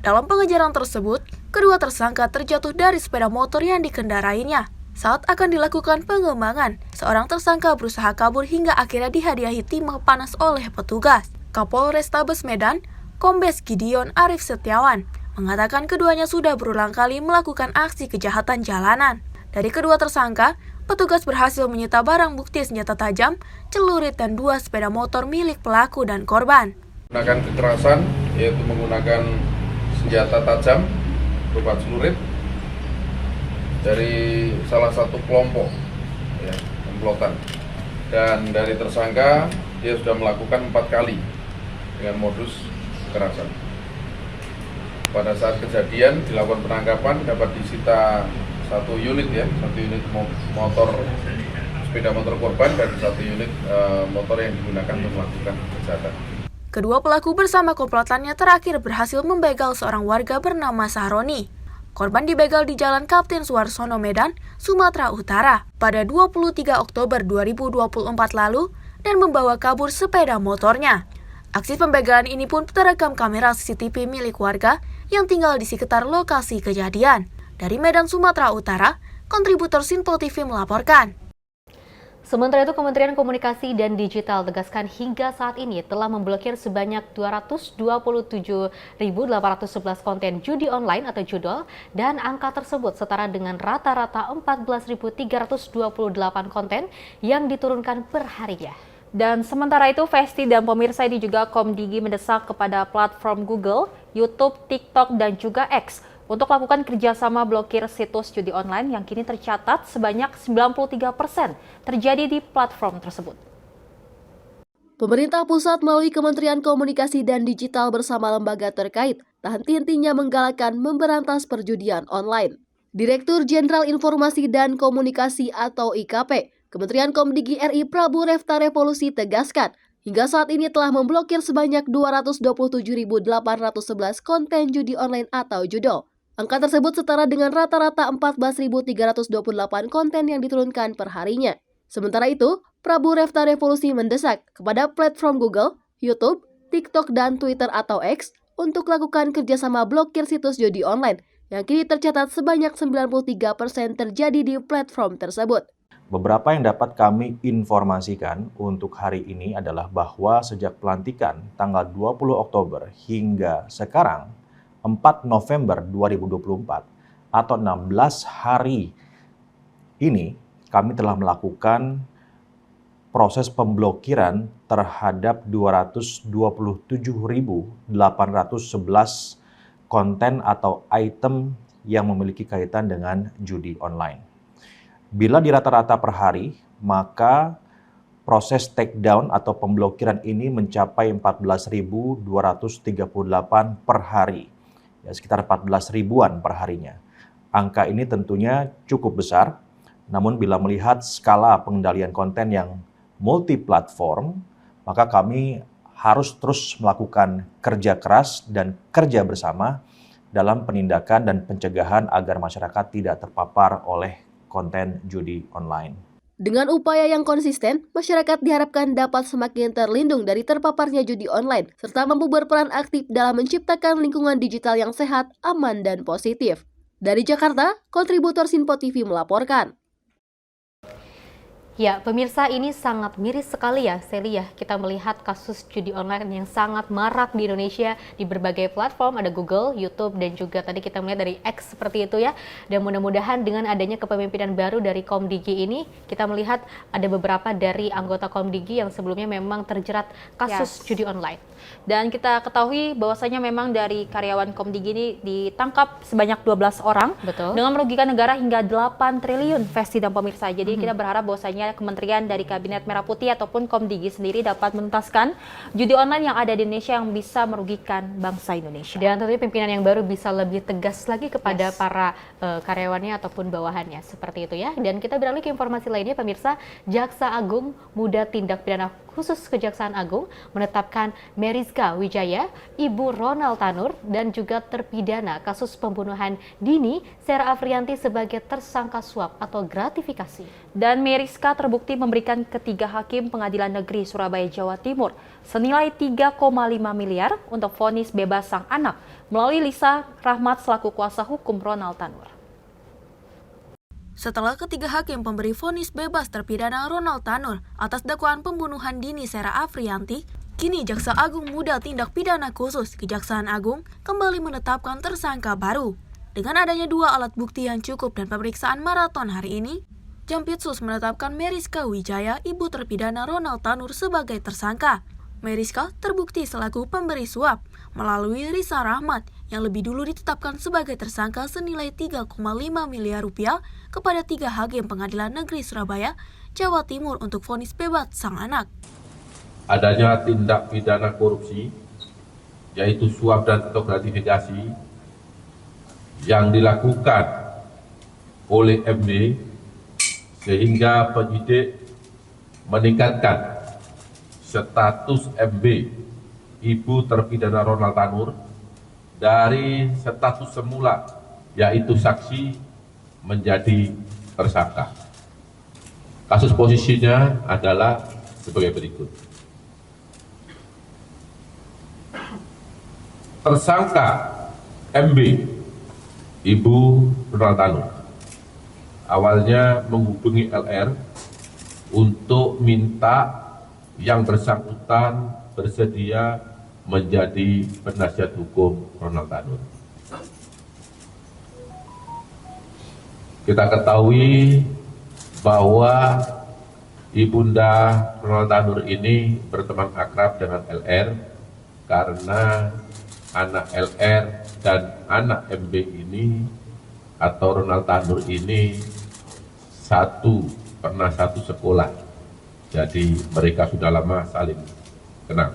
Dalam pengejaran tersebut, kedua tersangka terjatuh dari sepeda motor yang dikendarainya. Saat akan dilakukan pengembangan, seorang tersangka berusaha kabur hingga akhirnya dihadiahi timah panas oleh petugas. Kapolrestabes Medan, Kombes Gideon Arif Setiawan, mengatakan keduanya sudah berulang kali melakukan aksi kejahatan jalanan. Dari kedua tersangka, petugas berhasil menyita barang bukti senjata tajam, celurit, dan 2 sepeda motor milik pelaku dan korban. Menggunakan kekerasan, yaitu menggunakan senjata tajam berupa celurit dari salah satu kelompok ya, komplotan. Dan dari tersangka, dia sudah melakukan 4 kali dengan modus kekerasan. Pada saat kejadian dilakukan penangkapan, dapat disita 1 unit motor, sepeda motor korban dan 1 unit motor yang digunakan untuk melakukan kejahatan. Kedua pelaku bersama komplotannya terakhir berhasil membegal seorang warga bernama Sahroni. Korban dibegal di Jalan Kapten Suharsono, Medan, Sumatera Utara pada 23 Oktober 2024 lalu dan membawa kabur sepeda motornya. Aksi pembegalan ini pun terekam kamera CCTV milik warga yang tinggal di sekitar lokasi kejadian. Dari Medan, Sumatera Utara, kontributor Sinpo TV melaporkan. Sementara itu, Kementerian Komunikasi dan Digital tegaskan hingga saat ini telah memblokir sebanyak 227.811 konten judi online atau judol, dan angka tersebut setara dengan rata-rata 14.328 konten yang diturunkan per harinya. Dan sementara itu, Festi dan pemirsa ini juga Komdigi mendesak kepada platform Google, YouTube, TikTok, dan juga X untuk lakukan kerjasama blokir situs judi online yang kini tercatat sebanyak 93% terjadi di platform tersebut. Pemerintah pusat melalui Kementerian Komunikasi dan Digital bersama lembaga terkait tak henti-hentinya menggalakkan memberantas perjudian online. Direktur Jenderal Informasi dan Komunikasi atau IKP, Kementerian Komdigi RI Prabu Refta Revolusi tegaskan, hingga saat ini telah memblokir sebanyak 227.811 konten judi online atau judol. Angka tersebut setara dengan rata-rata 14.328 konten yang diturunkan per harinya. Sementara itu, Prabu Refta Revolusi mendesak kepada platform Google, YouTube, TikTok, dan Twitter atau X untuk lakukan kerjasama blokir situs judi online yang kini tercatat sebanyak 93% terjadi di platform tersebut. Beberapa yang dapat kami informasikan untuk hari ini adalah bahwa sejak pelantikan tanggal 20 Oktober hingga sekarang 4 November 2024 atau 16 hari ini kami telah melakukan proses pemblokiran terhadap 227.811 konten atau item yang memiliki kaitan dengan judi online. Bila di rata-rata per hari, maka proses takedown atau pemblokiran ini mencapai 14.238 per hari, ya, sekitar 14 ribuan per harinya. Angka ini tentunya cukup besar, namun bila melihat skala pengendalian konten yang multi-platform, maka kami harus terus melakukan kerja keras dan kerja bersama dalam penindakan dan pencegahan agar masyarakat tidak terpapar oleh konten judi online. Dengan upaya yang konsisten, masyarakat diharapkan dapat semakin terlindung dari terpaparnya judi online, serta mampu berperan aktif dalam menciptakan lingkungan digital yang sehat, aman, dan positif. Dari Jakarta, kontributor Sinpo TV melaporkan. Ya, pemirsa, ini sangat miris sekali ya, Seli ya. Kita melihat kasus judi online yang sangat marak di Indonesia di berbagai platform, ada Google, YouTube, dan juga tadi kita melihat dari X seperti itu ya. Dan mudah-mudahan dengan adanya kepemimpinan baru dari Komdigi ini, kita melihat ada beberapa dari anggota Komdigi yang sebelumnya memang terjerat kasus judi online. Dan kita ketahui bahwasanya memang dari karyawan Komdigi ini ditangkap sebanyak 12 orang. Betul. Dengan merugikan negara hingga 8 triliun, Vesti dan pemirsa. Jadi kita berharap bahwasanya kementerian dari Kabinet Merah Putih ataupun Komdigi sendiri dapat menuntaskan judi online yang ada di Indonesia yang bisa merugikan bangsa Indonesia. Dan tentunya pimpinan yang baru bisa lebih tegas lagi kepada para karyawannya ataupun bawahannya, seperti itu ya. Dan kita beralih ke informasi lainnya, pemirsa. Jaksa Agung Muda Tindak Pidana Khusus Kejaksaan Agung menetapkan Meriska Wijaya, Ibu Ronald Tanur, dan juga terpidana kasus pembunuhan dini Sera Afrianti sebagai tersangka suap atau gratifikasi. Dan Meriska terbukti memberikan ketiga hakim Pengadilan Negeri Surabaya, Jawa Timur senilai 3,5 miliar untuk vonis bebas sang anak melalui Lisa Rahmat selaku kuasa hukum Ronald Tanur. Setelah ketiga hakim pemberi vonis bebas terpidana Ronald Tanur atas dakwaan pembunuhan dini Sera Afrianti, kini Jaksa Agung Muda Tindak Pidana Khusus Kejaksaan Agung kembali menetapkan tersangka baru. Dengan adanya 2 alat bukti yang cukup dan pemeriksaan maraton hari ini, Jampitsus menetapkan Meriska Wijaya, ibu terpidana Ronald Tanur sebagai tersangka. Meriska terbukti selaku pemberi suap melalui Lisa Rahmat yang lebih dulu ditetapkan sebagai tersangka senilai 3,5 miliar rupiah kepada 3 hakim Pengadilan Negeri Surabaya, Jawa Timur untuk vonis bebas sang anak. Adanya tindak pidana korupsi, yaitu suap dan atau gratifikasi, yang dilakukan oleh MB sehingga penyidik meningkatkan status MB, ibu terpidana Ronald Tanur, dari status semula yaitu saksi menjadi tersangka. Kasus posisinya adalah sebagai berikut. Tersangka MB, ibu Ronald Tanur, awalnya menghubungi LR untuk minta yang bersangkutan bersedia menjadi penasihat hukum Ronald Tanur. Kita ketahui bahwa Ibunda Ronald Tanur ini berteman akrab dengan LR karena anak LR dan anak MB ini atau Ronald Tanur ini pernah satu sekolah. Jadi mereka sudah lama saling kenal.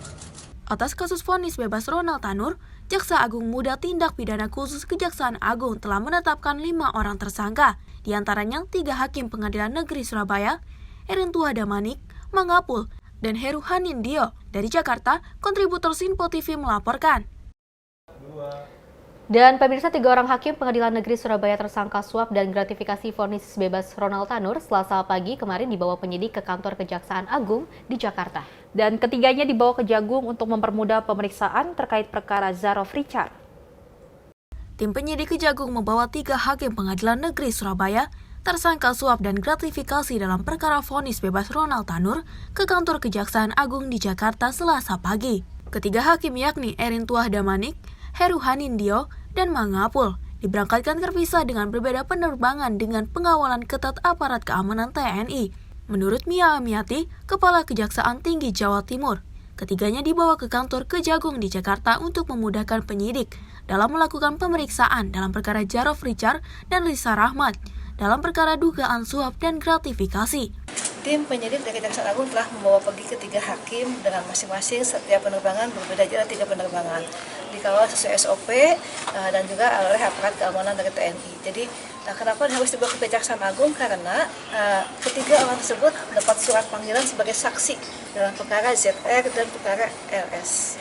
Atas kasus vonis bebas Ronald Tanur, Jaksa Agung Muda Tindak Pidana Khusus Kejaksaan Agung telah menetapkan 5 orang tersangka, diantaranya 3 hakim Pengadilan Negeri Surabaya, Erintua Damanik, Mangapul, dan Heru Hanindio. Dari Jakarta, kontributor Sinpo TV melaporkan. Dan pemirsa, 3 orang hakim Pengadilan Negeri Surabaya tersangka suap dan gratifikasi vonis bebas Ronald Tanur Selasa pagi kemarin dibawa penyidik ke kantor Kejaksaan Agung di Jakarta. Dan ketiganya dibawa ke Jagung untuk mempermudah pemeriksaan terkait perkara Zarof Richard. Tim penyidik Kejagung membawa 3 hakim Pengadilan Negeri Surabaya tersangka suap dan gratifikasi dalam perkara vonis bebas Ronald Tanur ke kantor Kejaksaan Agung di Jakarta Selasa pagi. Ketiga hakim yakni Erintua Damanik, Heru Hanindio, dan Mangapul diberangkatkan terpisah dengan berbeda penerbangan dengan pengawalan ketat aparat keamanan TNI. Menurut Mia Amiati, Kepala Kejaksaan Tinggi Jawa Timur, ketiganya dibawa ke kantor Kejagung di Jakarta untuk memudahkan penyidik dalam melakukan pemeriksaan dalam perkara Zarof Richard dan Lisa Rahmat dalam perkara dugaan suap dan gratifikasi. tim penyidik dari Kejaksaan Agung telah membawa pergi ketiga hakim dengan masing-masing setiap penerbangan berbeda jarak 3 penerbangan. Dikawal sesuai SOP dan juga oleh aparat keamanan dari TNI. Jadi kenapa harus dibawa ke Kejaksaan Agung? Karena ketiga orang tersebut dapat surat panggilan sebagai saksi dalam perkara ZR dan perkara LS.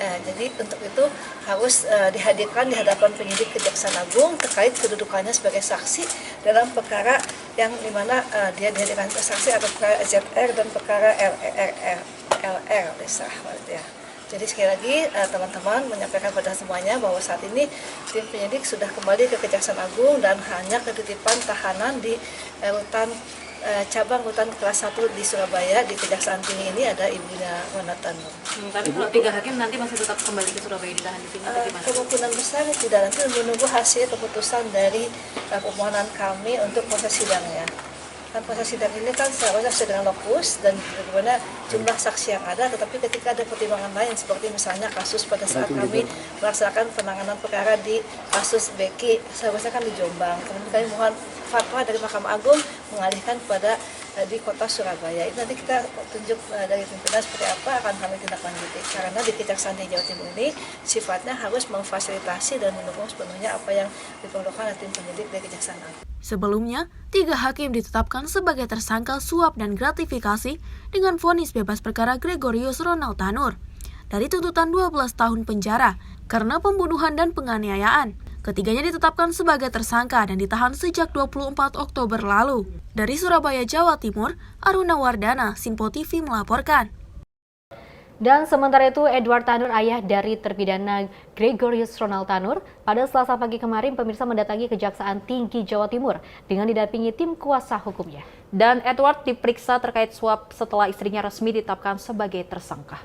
Jadi untuk itu harus dihadirkan di hadapan penyidik Kejaksaan Agung terkait kedudukannya sebagai saksi dalam perkara yang dimana dia dihadirkan sebagai saksi atau perkara ZR dan perkara LR ya. Jadi sekali lagi teman-teman menyampaikan pada semuanya bahwa saat ini tim penyidik sudah kembali ke Kejaksaan Agung dan hanya ketitipan tahanan di rutan cabang rutan kelas 1 di Surabaya di Kejaksaan Tinggi ini ada ibunya Wanatan. Tapi kalau 3 hakim nanti masih tetap kembali ke Surabaya ditahan di sini atau gimana? Kemungkinan besar tidak, nanti menunggu hasil keputusan dari permohonan kami untuk proses sidangnya. Kan proses sidang ini kan seharusnya sesuai dengan lokus dan bagaimana jumlah saksi yang ada, tetapi ketika ada pertimbangan lain seperti misalnya kasus pada saat kami melaksanakan penanganan perkara di kasus Beki seharusnya kan di Jombang, kemudian kami mohon fatwa dari Mahkamah Agung mengalihkan pada di kota Surabaya. Ini nanti kita tunjuk dari pimpinan seperti apa akan kami tindak lanjuti. Karena di Kejaksaan Tinggi Jawa Timur ini sifatnya harus memfasilitasi dan mendukung sepenuhnya apa yang diperlukan oleh tim penyidik dari Kejaksaan Agung. Sebelumnya, 3 hakim ditetapkan sebagai tersangka suap dan gratifikasi dengan vonis bebas perkara Gregorius Ronald Tanur dari tuntutan 12 tahun penjara karena pembunuhan dan penganiayaan. Ketiganya ditetapkan sebagai tersangka dan ditahan sejak 24 Oktober lalu. Dari Surabaya, Jawa Timur, Aruna Wardana, Sinpo TV melaporkan. Dan sementara itu, Edward Tanur, ayah dari terpidana Gregorius Ronald Tanur, pada Selasa pagi kemarin pemirsa mendatangi Kejaksaan Tinggi Jawa Timur dengan didampingi tim kuasa hukumnya. Dan Edward diperiksa terkait suap setelah istrinya resmi ditetapkan sebagai tersangka.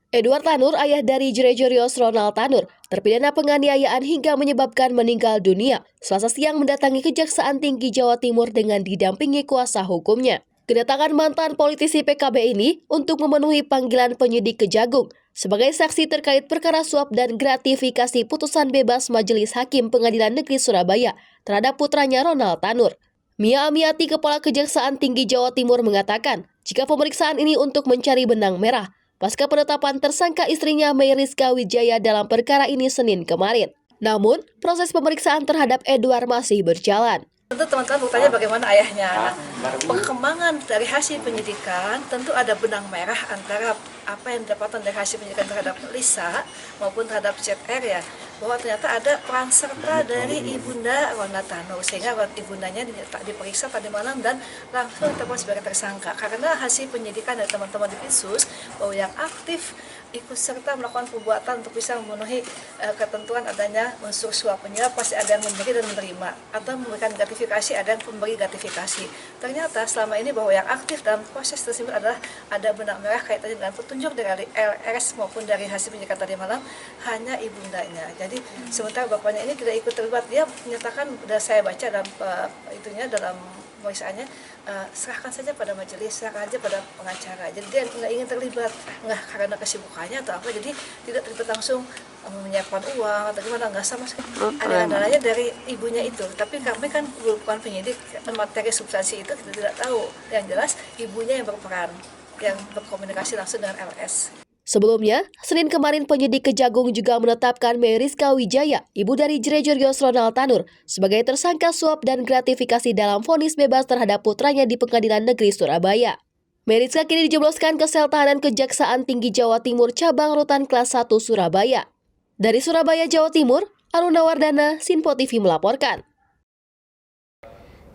Edward Tanur, ayah dari Gregorius Ronald Tanur, terpidana penganiayaan hingga menyebabkan meninggal dunia, Selasa siang mendatangi Kejaksaan Tinggi Jawa Timur dengan didampingi kuasa hukumnya. Kedatangan mantan politisi PKB ini untuk memenuhi panggilan penyidik Kejagung sebagai saksi terkait perkara suap dan gratifikasi putusan bebas Majelis Hakim Pengadilan Negeri Surabaya terhadap putranya Ronald Tanur. Mia Amiati, Kepala Kejaksaan Tinggi Jawa Timur mengatakan, jika pemeriksaan ini untuk mencari benang merah pasca penetapan tersangka istrinya Mei Rizka Wijaya dalam perkara ini Senin kemarin. Namun, proses pemeriksaan terhadap Edward masih berjalan. Tentu teman-teman bertanya bagaimana ayahnya. Nah, perkembangan dari hasil penyidikan tentu ada benang merah antara apa yang didapatkan dari hasil penyidikan terhadap Lisa maupun terhadap ZR ya, bahwa ternyata ada peran serta dari ibunda Ronald Tanur sehingga ibundanya diperiksa tadi malam dan langsung ditetapkan sebagai tersangka karena hasil penyidikan dari teman-teman di Pinsus bahwa yang aktif ikut serta melakukan perbuatan untuk bisa memenuhi ketentuan adanya unsur suap menyuap pasti ada yang memberi dan menerima atau memberikan gratifikasi, ada yang memberi gratifikasi. Ternyata selama ini bahwa yang aktif dalam proses tersebut adalah ada benang merah kaitannya dengan petunjuk dari LRS maupun dari hasil penyidikan tadi malam hanya ibundanya. Jadi sementara bapaknya ini tidak ikut terlibat, dia menyatakan, sudah saya baca dalam dalam pemeriksaannya, serahkan saja pada majelis, serahkan saja pada pengacara. Jadi dia nggak ingin terlibat, nggak karena kesibukannya atau apa, jadi tidak terlibat langsung menyiapkan uang atau gimana, nggak sama sekali. Ada andalanya dari ibunya itu, tapi kami kan bukan penyidik, materi substansi itu kita tidak tahu. Yang jelas ibunya yang berperan, yang berkomunikasi langsung dengan LS. Sebelumnya, Senin kemarin penyidik Kejagung juga menetapkan Mei Rizka Wijaya, ibu dari Gregorius Ronald Tanur, sebagai tersangka suap dan gratifikasi dalam vonis bebas terhadap putranya di Pengadilan Negeri Surabaya. Mei Rizka kini dijebloskan ke sel tahanan Kejaksaan Tinggi Jawa Timur cabang rutan kelas 1 Surabaya. Dari Surabaya, Jawa Timur, Aruna Wardana, Sinpo TV melaporkan.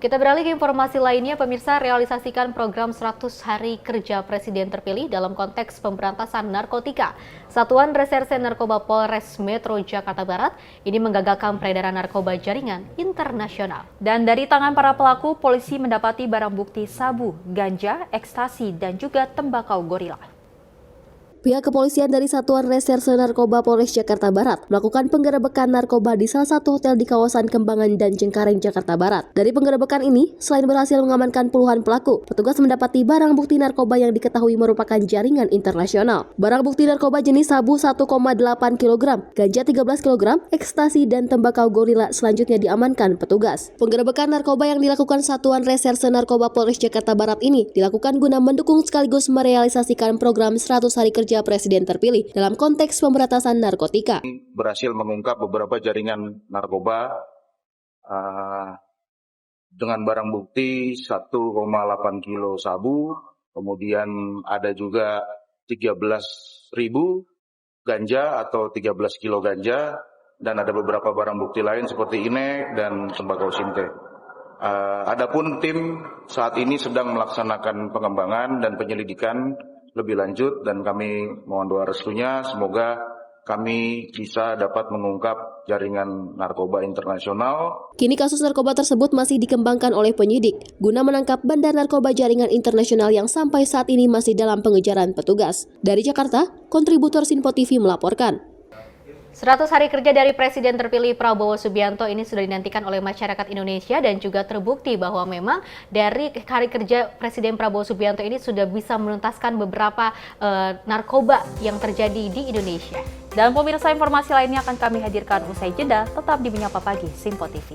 Kita beralih ke informasi lainnya, pemirsa. Realisasikan program 100 hari kerja Presiden terpilih dalam konteks pemberantasan narkotika. Satuan Reserse Narkoba Polres Metro Jakarta Barat ini menggagalkan peredaran narkoba jaringan internasional. Dan dari tangan para pelaku, polisi mendapati barang bukti sabu, ganja, ekstasi, dan juga tembakau gorila. Pihak kepolisian dari Satuan Reserse Narkoba Polres Jakarta Barat melakukan penggerebekan narkoba di salah satu hotel di kawasan Kembangan dan Cengkareng, Jakarta Barat. Dari penggerebekan ini, selain berhasil mengamankan puluhan pelaku, petugas mendapati barang bukti narkoba yang diketahui merupakan jaringan internasional. Barang bukti narkoba jenis sabu 1,8 kg, ganja 13 kg, ekstasi, dan tembakau gorila selanjutnya diamankan petugas. Penggerebekan narkoba yang dilakukan Satuan Reserse Narkoba Polres Jakarta Barat ini dilakukan guna mendukung sekaligus merealisasikan program 100 hari kerja Presiden terpilih dalam konteks pemberantasan narkotika. Berhasil mengungkap beberapa jaringan narkoba dengan barang bukti 1,8 kilo sabu, kemudian ada juga 13.000 ganja atau 13 kilo ganja, dan ada beberapa barang bukti lain seperti inek dan tembakau sinte. Adapun tim saat ini sedang melaksanakan pengembangan dan penyelidikan lebih lanjut, dan kami mohon doa restunya semoga kami bisa dapat mengungkap jaringan narkoba internasional. Kini kasus narkoba tersebut masih dikembangkan oleh penyidik guna menangkap bandar narkoba jaringan internasional yang sampai saat ini masih dalam pengejaran petugas. Dari Jakarta, kontributor Sinpo TV melaporkan. 100 hari kerja dari Presiden terpilih Prabowo Subianto ini sudah dinantikan oleh masyarakat Indonesia dan juga terbukti bahwa memang dari hari kerja Presiden Prabowo Subianto ini sudah bisa menuntaskan beberapa narkoba yang terjadi di Indonesia. Dan pemirsa, informasi lainnya akan kami hadirkan usai jeda, tetap di Menyapa Pagi Sinpo TV.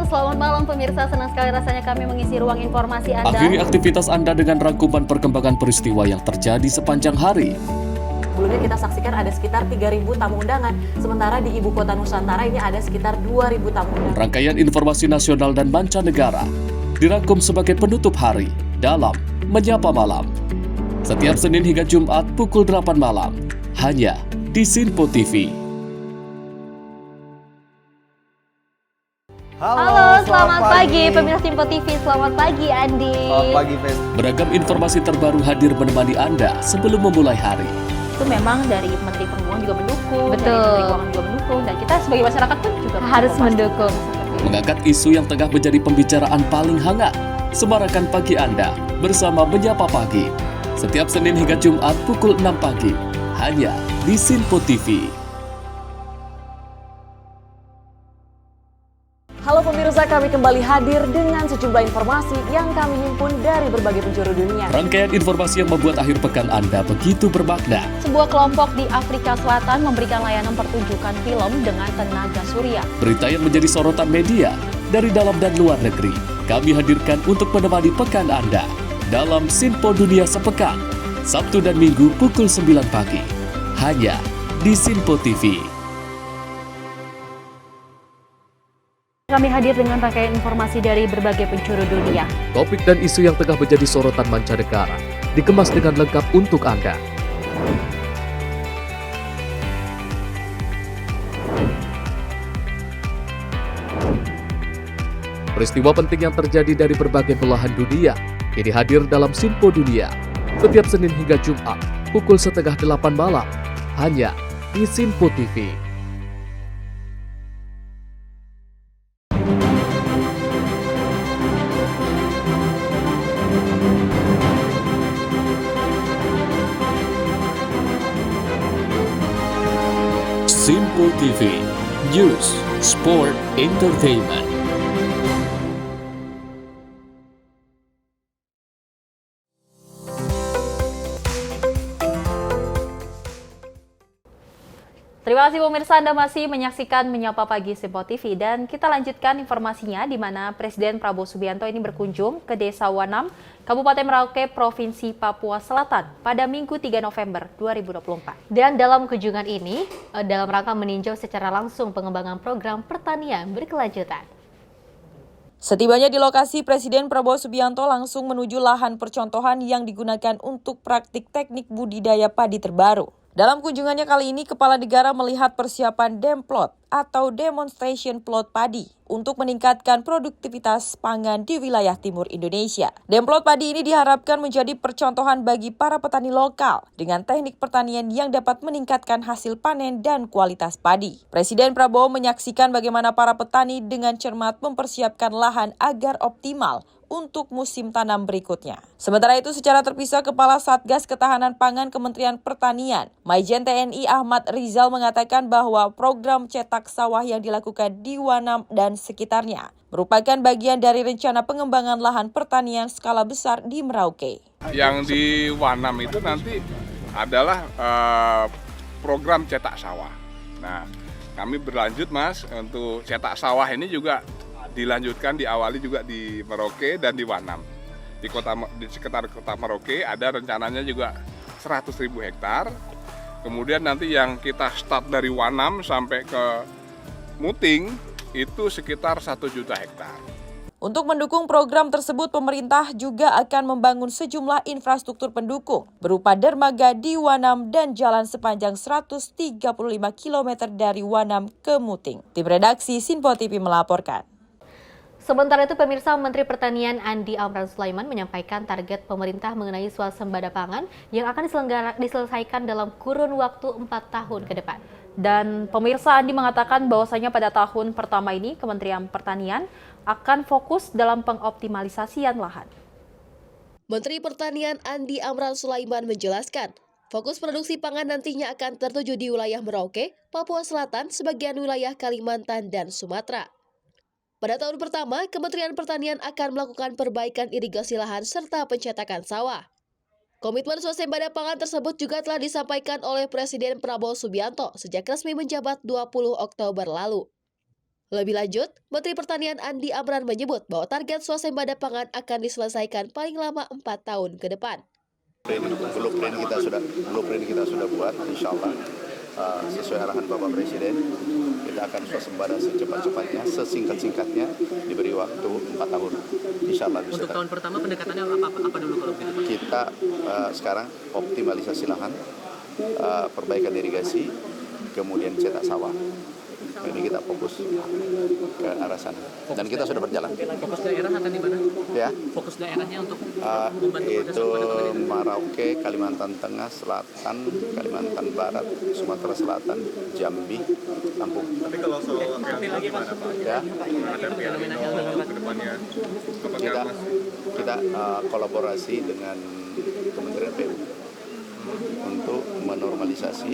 Selamat malam pemirsa, senang sekali rasanya kami mengisi ruang informasi Anda. Akhiri aktivitas Anda dengan rangkuman perkembangan peristiwa yang terjadi sepanjang hari. Sebelumnya kita saksikan ada sekitar 3.000 tamu undangan, sementara di Ibu Kota Nusantara ini ada sekitar 2.000 tamu undangan. Rangkaian informasi nasional dan mancanegara dirangkum sebagai penutup hari dalam Menyapa Malam. Setiap Senin hingga Jumat pukul 8 malam, hanya di Sinpo TV. Halo, selamat pagi pemirsa Sinpo TV, selamat pagi Andi. Selamat pagi, Fen. Beragam informasi terbaru hadir menemani Anda sebelum memulai hari. Itu memang dari Menteri Perhubungan juga mendukung, Betul. dari Menteri Keuangan juga mendukung, dan kita sebagai masyarakat pun juga harus mendukung. Mengangkat isu yang tengah menjadi pembicaraan paling hangat, semarakan pagi Anda bersama Menyapa Pagi. Setiap Senin hingga Jumat pukul 6 pagi, hanya di Sinpo TV. Halo pemirsa, kami kembali hadir dengan sejumlah informasi yang kami himpun dari berbagai penjuru dunia. Rangkaian informasi yang membuat akhir pekan Anda begitu bermakna. Sebuah kelompok di Afrika Selatan memberikan layanan pertunjukan film dengan tenaga surya. Berita yang menjadi sorotan media dari dalam dan luar negeri, kami hadirkan untuk menemani pekan Anda dalam Sinpo Dunia Sepekan, Sabtu dan Minggu pukul 9 pagi, hanya di Sinpo TV. Kami hadir dengan rangkaian informasi dari berbagai penjuru dunia. Topik dan isu yang tengah menjadi sorotan mancanegara dikemas dengan lengkap untuk Anda. Peristiwa penting yang terjadi dari berbagai belahan dunia kini hadir dalam Sinpo Dunia setiap Senin hingga Jumat pukul 7:30 malam, hanya di Sinpo TV. Sinpo TV, News, Sport, Entertainment. Terima kasih pemirsa, Anda masih menyaksikan Menyapa Pagi Sinpo TV, dan kita lanjutkan informasinya di mana Presiden Prabowo Subianto ini berkunjung ke Desa Wanam, Kabupaten Merauke, Provinsi Papua Selatan pada Minggu 3 November 2024. Dan dalam kunjungan ini, dalam rangka meninjau secara langsung pengembangan program pertanian berkelanjutan. Setibanya di lokasi, Presiden Prabowo Subianto langsung menuju lahan percontohan yang digunakan untuk praktik teknik budidaya padi terbaru. Dalam kunjungannya kali ini, Kepala Negara melihat persiapan Demplot atau Demonstration Plot Padi untuk meningkatkan produktivitas pangan di wilayah timur Indonesia. Demplot padi ini diharapkan menjadi percontohan bagi para petani lokal dengan teknik pertanian yang dapat meningkatkan hasil panen dan kualitas padi. Presiden Prabowo menyaksikan bagaimana para petani dengan cermat mempersiapkan lahan agar optimal untuk musim tanam berikutnya. Sementara itu, secara terpisah, Kepala Satgas Ketahanan Pangan Kementerian Pertanian, Maijen TNI Ahmad Rizal mengatakan bahwa program cetak sawah yang dilakukan di Wanam dan sekitarnya merupakan bagian dari rencana pengembangan lahan pertanian skala besar di Merauke. Yang di Wanam itu nanti adalah program cetak sawah. Nah, kami berlanjut Mas, untuk cetak sawah ini juga dilanjutkan, diawali juga di Merauke dan di Wanam. Di sekitar kota Merauke ada rencananya juga 100.000 hektar. Kemudian nanti yang kita start dari Wanam sampai ke Muting itu sekitar 1 juta hektar. Untuk mendukung program tersebut, pemerintah juga akan membangun sejumlah infrastruktur pendukung berupa dermaga di Wanam dan jalan sepanjang 135 km dari Wanam ke Muting. Tim redaksi Sinpo TV melaporkan. Sementara itu, pemirsa, Menteri Pertanian Andi Amran Sulaiman menyampaikan target pemerintah mengenai swasembada pangan yang akan diselesaikan dalam kurun waktu 4 tahun ke depan. Dan pemirsa, Andi mengatakan bahwasanya pada tahun pertama ini Kementerian Pertanian akan fokus dalam pengoptimalisasian lahan. Menteri Pertanian Andi Amran Sulaiman menjelaskan, fokus produksi pangan nantinya akan tertuju di wilayah Merauke, Papua Selatan, sebagian wilayah Kalimantan, dan Sumatera. Pada tahun pertama, Kementerian Pertanian akan melakukan perbaikan irigasi lahan serta pencetakan sawah. Komitmen swasembada pangan tersebut juga telah disampaikan oleh Presiden Prabowo Subianto sejak resmi menjabat 20 Oktober lalu. Lebih lanjut, Menteri Pertanian Andi Amran menyebut bahwa target swasembada pangan akan diselesaikan paling lama 4 tahun ke depan. Blueprint kita sudah buat, insya Allah sesuai arahan Bapak Presiden, kita akan swasembada secepat-cepatnya, sesingkat-singkatnya, diberi waktu 4 tahun. Insya Allah bisa. Untuk tahun pertama pendekatannya apa dulu kalau begitu? Kita sekarang optimalisasi lahan, perbaikan irigasi, kemudian cetak sawah. Ini kita fokus ke arah sana. Dan kita sudah berjalan. Fokus daerah akan di mana? Ya. Fokus daerahnya untuk itu Merauke, Kalimantan Tengah, Selatan, Kalimantan Barat, Sumatera Selatan, Jambi, Lampung. Tapi kalau soal gimana Pak? Ya. Kita kolaborasi dengan Kementerian PU untuk menormalisasi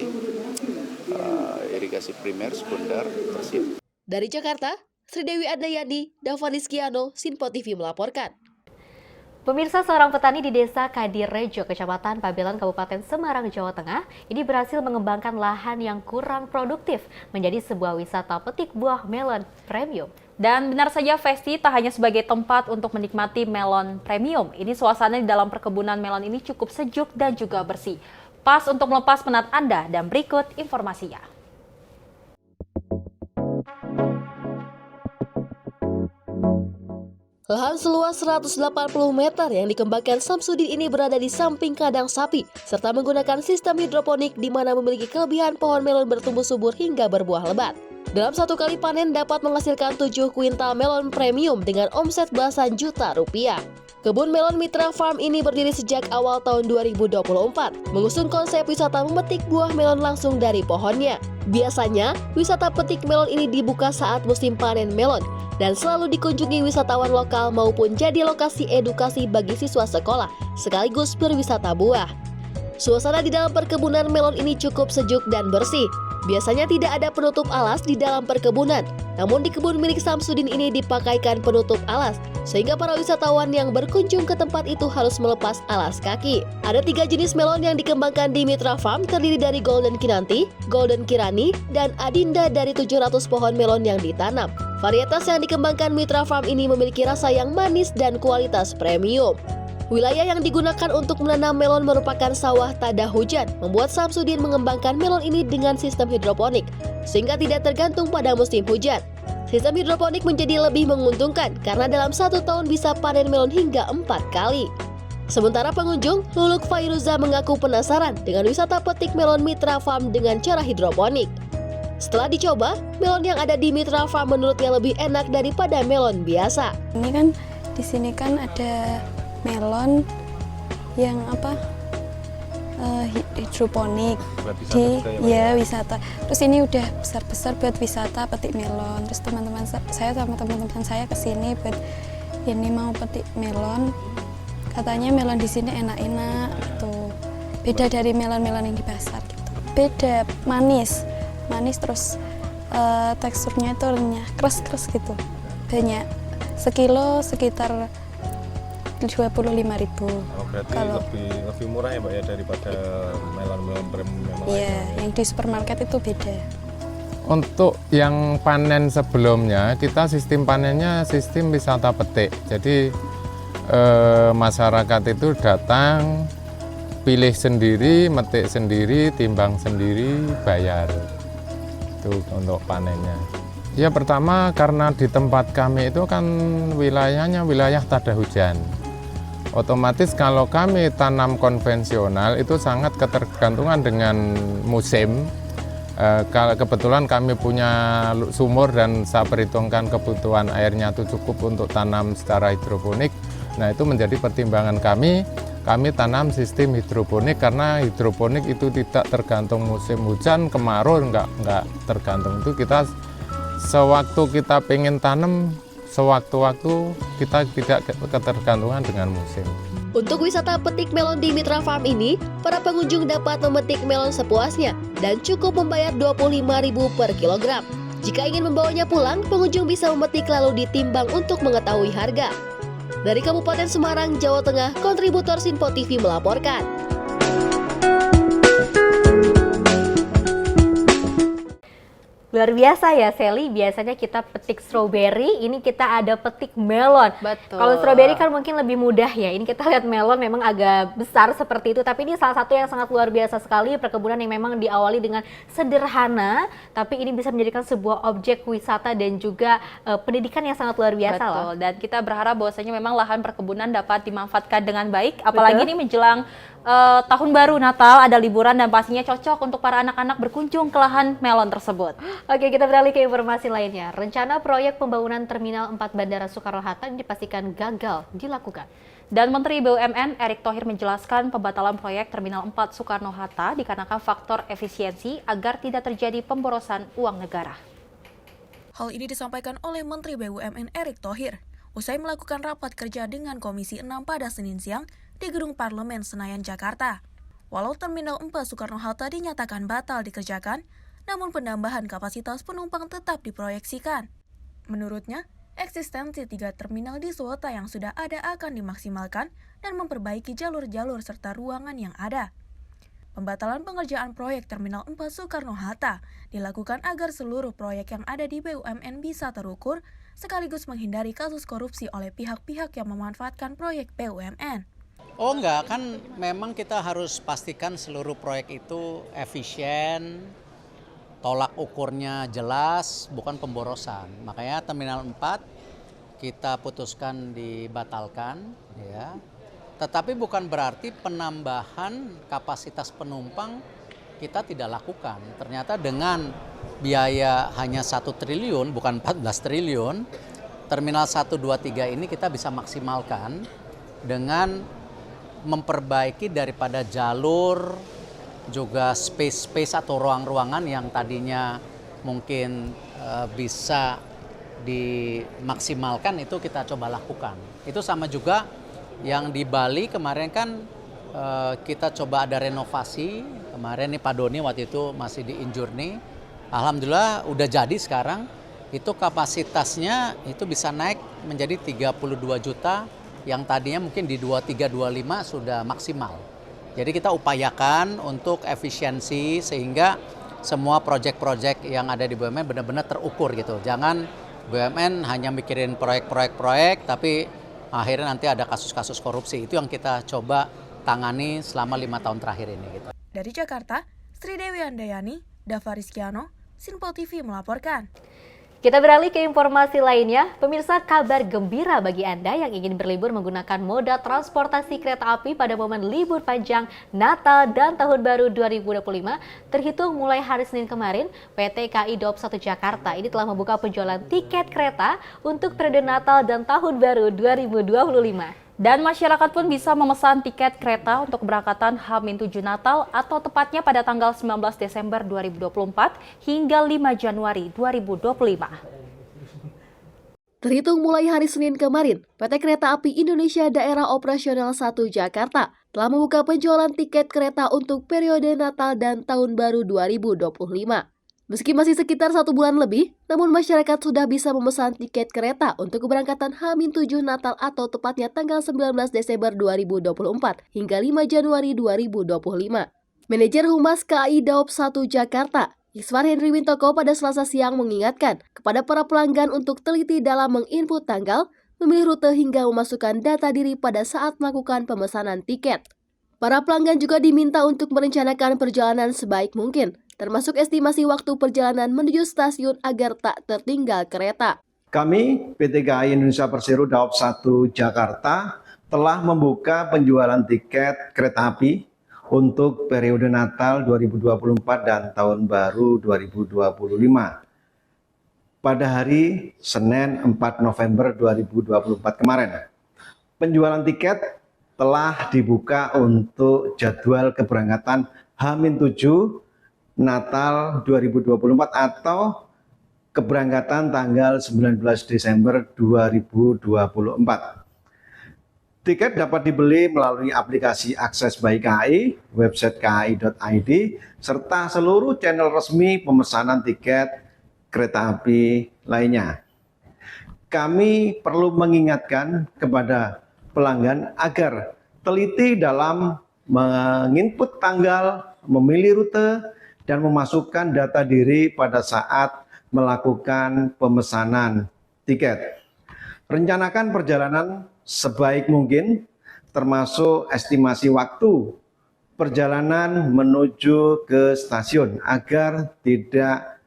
irigasi primer, sekunder, tersier. Dari Jakarta, Sri Dewi Adayani, Davanis Kiano, Sinpo TV melaporkan. Pemirsa, seorang petani di Desa Kadirrejo, Kecamatan Pabelan, Kabupaten Semarang, Jawa Tengah, ini berhasil mengembangkan lahan yang kurang produktif menjadi sebuah wisata petik buah melon premium. Dan benar saja, Festi, tak hanya sebagai tempat untuk menikmati melon premium. Ini suasana di dalam perkebunan melon ini cukup sejuk dan juga bersih. Pas untuk melepas penat Anda, dan berikut informasinya. Lahan seluas 180 meter yang dikembangkan Samsudin ini berada di samping kandang sapi, serta menggunakan sistem hidroponik di mana memiliki kelebihan pohon melon bertumbuh subur hingga berbuah lebat. Dalam satu kali panen dapat menghasilkan 7 kuintal melon premium dengan omset belasan juta rupiah. Kebun melon Mitra Farm ini berdiri sejak awal tahun 2024, mengusung konsep wisata memetik buah melon langsung dari pohonnya. Biasanya, wisata petik melon ini dibuka saat musim panen melon, dan selalu dikunjungi wisatawan lokal maupun jadi lokasi edukasi bagi siswa sekolah, sekaligus berwisata buah. Suasana di dalam perkebunan melon ini cukup sejuk dan bersih. Biasanya tidak ada penutup alas di dalam perkebunan, namun di kebun milik Samsudin ini dipakaikan penutup alas, sehingga para wisatawan yang berkunjung ke tempat itu harus melepas alas kaki. Ada 3 jenis melon yang dikembangkan di Mitra Farm, terdiri dari Golden Kinanti, Golden Kirani, dan Adinda dari 700 pohon melon yang ditanam. Varietas yang dikembangkan Mitra Farm ini memiliki rasa yang manis dan kualitas premium. Wilayah yang digunakan untuk menanam melon merupakan sawah tada hujan, membuat Samsudin mengembangkan melon ini dengan sistem hidroponik, sehingga tidak tergantung pada musim hujan. Sistem hidroponik menjadi lebih menguntungkan karena dalam 1 tahun bisa panen melon hingga 4 kali. Sementara pengunjung, Luluk Fairuza mengaku penasaran dengan wisata petik melon Mitra Farm dengan cara hidroponik. Setelah dicoba, melon yang ada di Mitra Farm menurutnya lebih enak daripada melon biasa. Ini kan di sini kan ada melon yang hidroponik di wisata. Terus ini udah besar-besar buat wisata petik melon. Terus teman-teman saya sama teman-teman saya kesini buat ini mau petik melon. Katanya melon di sini enak-enak gitu. Beda dari melon-melon yang di pasar gitu. Beda, manis terus teksturnya itu renyah, keras gitu. Banyak. Sekilo sekitar 25.000. Berarti lebih murah ya Mbak ya daripada melon premium Iya, yang di supermarket itu beda. Untuk yang panen sebelumnya, kita sistem panennya sistem wisata petik. Jadi masyarakat itu datang, pilih sendiri, metik sendiri, timbang sendiri, bayar. Itu untuk panennya. Ya pertama karena di tempat kami itu kan wilayahnya wilayah tak ada hujan. Otomatis kalau kami tanam konvensional itu sangat ketergantungan dengan musim. Kebetulan kami punya sumur dan saya perhitungkan kebutuhan airnya itu cukup untuk tanam secara hidroponik. Nah itu menjadi pertimbangan kami tanam sistem hidroponik karena hidroponik itu tidak tergantung musim hujan, kemarau nggak tergantung. Itu kita sewaktu kita pengen tanam, sewaktu-waktu kita tidak ketergantungan dengan musim. Untuk wisata petik melon di Mitra Farm ini, para pengunjung dapat memetik melon sepuasnya dan cukup membayar Rp25.000 per kilogram. Jika ingin membawanya pulang, pengunjung bisa memetik lalu ditimbang untuk mengetahui harga. Dari Kabupaten Semarang, Jawa Tengah, kontributor Sinpo TV melaporkan. Luar biasa ya Sally, biasanya kita petik strawberry, ini kita ada petik melon. Betul. Kalau strawberry kan mungkin lebih mudah ya, ini kita lihat melon memang agak besar seperti itu. Tapi ini salah satu yang sangat luar biasa sekali, perkebunan yang memang diawali dengan sederhana, tapi ini bisa menjadikan sebuah objek wisata dan juga pendidikan yang sangat luar biasa. Betul, dan kita berharap bahwasanya memang lahan perkebunan dapat dimanfaatkan dengan baik, apalagi ini menjelang tahun baru Natal, ada liburan dan pastinya cocok untuk para anak-anak berkunjung ke lahan melon tersebut. Oke, kita beralih ke informasi lainnya. Rencana proyek pembangunan Terminal 4 Bandara Soekarno-Hatta dipastikan gagal dilakukan. Dan Menteri BUMN Erick Thohir menjelaskan pembatalan proyek Terminal 4 Soekarno-Hatta dikarenakan faktor efisiensi agar tidak terjadi pemborosan uang negara. Hal ini disampaikan oleh Menteri BUMN Erick Thohir usai melakukan rapat kerja dengan Komisi 6 pada Senin siang di Gedung Parlemen Senayan, Jakarta. Walau Terminal 4 Soekarno-Hatta dinyatakan batal dikerjakan, namun penambahan kapasitas penumpang tetap diproyeksikan. Menurutnya, eksistensi 3 terminal di Swota yang sudah ada akan dimaksimalkan dan memperbaiki jalur-jalur serta ruangan yang ada. Pembatalan pengerjaan proyek Terminal 4 Soekarno-Hatta dilakukan agar seluruh proyek yang ada di BUMN bisa terukur, sekaligus menghindari kasus korupsi oleh pihak-pihak yang memanfaatkan proyek BUMN. Oh enggak, kan memang kita harus pastikan seluruh proyek itu efisien, tolak ukurnya jelas, bukan pemborosan. Makanya Terminal 4 kita putuskan dibatalkan, ya. Tetapi bukan berarti penambahan kapasitas penumpang kita tidak lakukan. Ternyata dengan biaya hanya 1 triliun, bukan 14 triliun, Terminal 1, 2, 3 ini kita bisa maksimalkan dengan memperbaiki daripada jalur, juga space atau ruang-ruangan yang tadinya mungkin bisa dimaksimalkan, itu kita coba lakukan. Itu sama juga yang di Bali kemarin kan kita coba ada renovasi. Kemarin nih Pak Doni waktu itu masih di Injourney. Alhamdulillah udah jadi sekarang. Itu kapasitasnya itu bisa naik menjadi 32 juta yang tadinya mungkin di 23-25 sudah maksimal. Jadi kita upayakan untuk efisiensi sehingga semua proyek-proyek yang ada di BUMN benar-benar terukur gitu. Jangan BUMN hanya mikirin proyek-proyek tapi akhirnya nanti ada kasus-kasus korupsi. Itu yang kita coba tangani selama 5 tahun terakhir ini. Gitu. Dari Jakarta, Sri Dewi Andayani, Dava Rizkiano, Sinpo TV melaporkan. Kita beralih ke informasi lainnya. Pemirsa, kabar gembira bagi Anda yang ingin berlibur menggunakan moda transportasi kereta api pada momen libur panjang Natal dan Tahun Baru 2025. Terhitung mulai hari Senin kemarin, PT KAI Daob 1 Jakarta ini telah membuka penjualan tiket kereta untuk periode Natal dan Tahun Baru 2025. Dan masyarakat pun bisa memesan tiket kereta untuk keberangkatan H-7 Natal atau tepatnya pada tanggal 19 Desember 2024 hingga 5 Januari 2025. Terhitung mulai hari Senin kemarin, PT Kereta Api Indonesia Daerah Operasional 1 Jakarta telah membuka penjualan tiket kereta untuk periode Natal dan Tahun Baru 2025. Meski masih sekitar 1 bulan lebih, namun masyarakat sudah bisa memesan tiket kereta untuk keberangkatan H-7 Natal atau tepatnya tanggal 19 Desember 2024 hingga 5 Januari 2025. Manajer Humas KAI Daob 1 Jakarta, Iswar Henry Wintoko pada Selasa siang mengingatkan kepada para pelanggan untuk teliti dalam menginput tanggal, memilih rute hingga memasukkan data diri pada saat melakukan pemesanan tiket. Para pelanggan juga diminta untuk merencanakan perjalanan sebaik mungkin, termasuk estimasi waktu perjalanan menuju stasiun agar tak tertinggal kereta. Kami, PT KAI Indonesia Persero Daob 1 Jakarta, telah membuka penjualan tiket kereta api untuk periode Natal 2024 dan Tahun Baru 2025 pada hari Senin 4 November 2024 kemarin. Penjualan tiket telah dibuka untuk jadwal keberangkatan H-7 Natal 2024 atau keberangkatan tanggal 19 Desember 2024. Tiket dapat dibeli melalui aplikasi Akses by KAI, website kai.id, serta seluruh channel resmi pemesanan tiket kereta api lainnya. Kami perlu mengingatkan kepada pelanggan agar teliti dalam menginput tanggal, memilih rute, dan memasukkan data diri pada saat melakukan pemesanan tiket. Rencanakan perjalanan sebaik mungkin, termasuk estimasi waktu perjalanan menuju ke stasiun agar tidak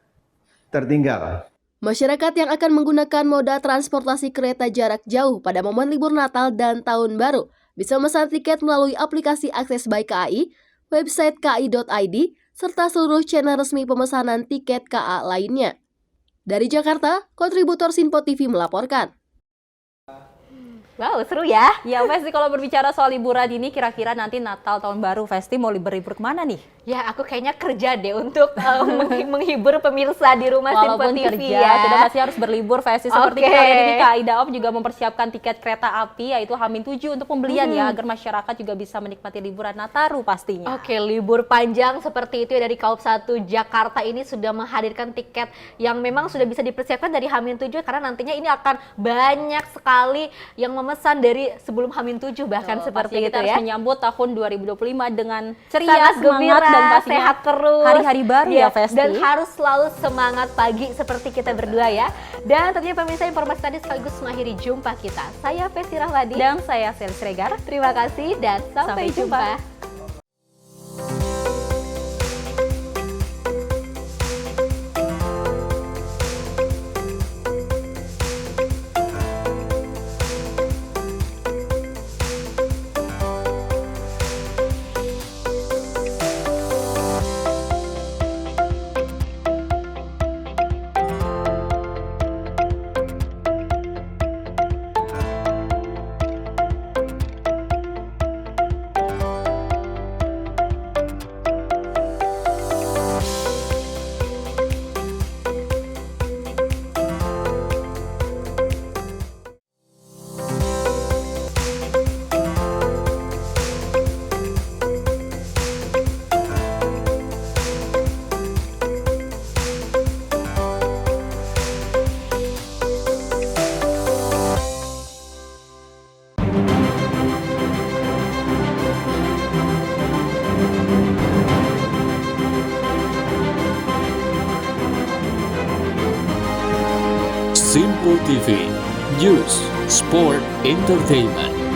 tertinggal. Masyarakat yang akan menggunakan moda transportasi kereta jarak jauh pada momen libur Natal dan Tahun Baru bisa memesan tiket melalui aplikasi Akses by KAI, website kai.id, serta seluruh channel resmi pemesanan tiket KA lainnya. Dari Jakarta, kontributor Sinpo TV melaporkan. Wow, seru ya. Ya, Festi, kalau berbicara soal liburan ini, kira-kira nanti Natal Tahun Baru, Festi mau libur kemana nih? Ya, aku kayaknya kerja deh untuk menghibur pemirsa di rumah Sinpo Walaupun TV kerja, ya. kita masih harus berlibur, Festi. Seperti kita lihat ini, KAI Daob juga mempersiapkan tiket kereta api, yaitu H-7 untuk pembelian ya, agar masyarakat juga bisa menikmati liburan Nataru pastinya. Oke, libur panjang seperti itu ya dari KAUP 1 Jakarta ini sudah menghadirkan tiket yang memang sudah bisa dipersiapkan dari H-7 karena nantinya ini akan banyak sekali yang memesan dari sebelum H-7 bahkan seperti itu kita ya. harus menyambut tahun 2025 dengan ceria, Sangat semangat, gembira, dan pastinya sehat terus. Hari-hari baru ya, Festi. Dan harus selalu semangat pagi seperti kita berdua ya. Dan tentunya pemirsa, informasi tadi sekaligus mengakhiri jumpa kita. Saya Festi Rahmadi. Dan saya Selis Regar. Terima kasih dan sampai jumpa. Sinpo TV, News, Sport, Entertainment.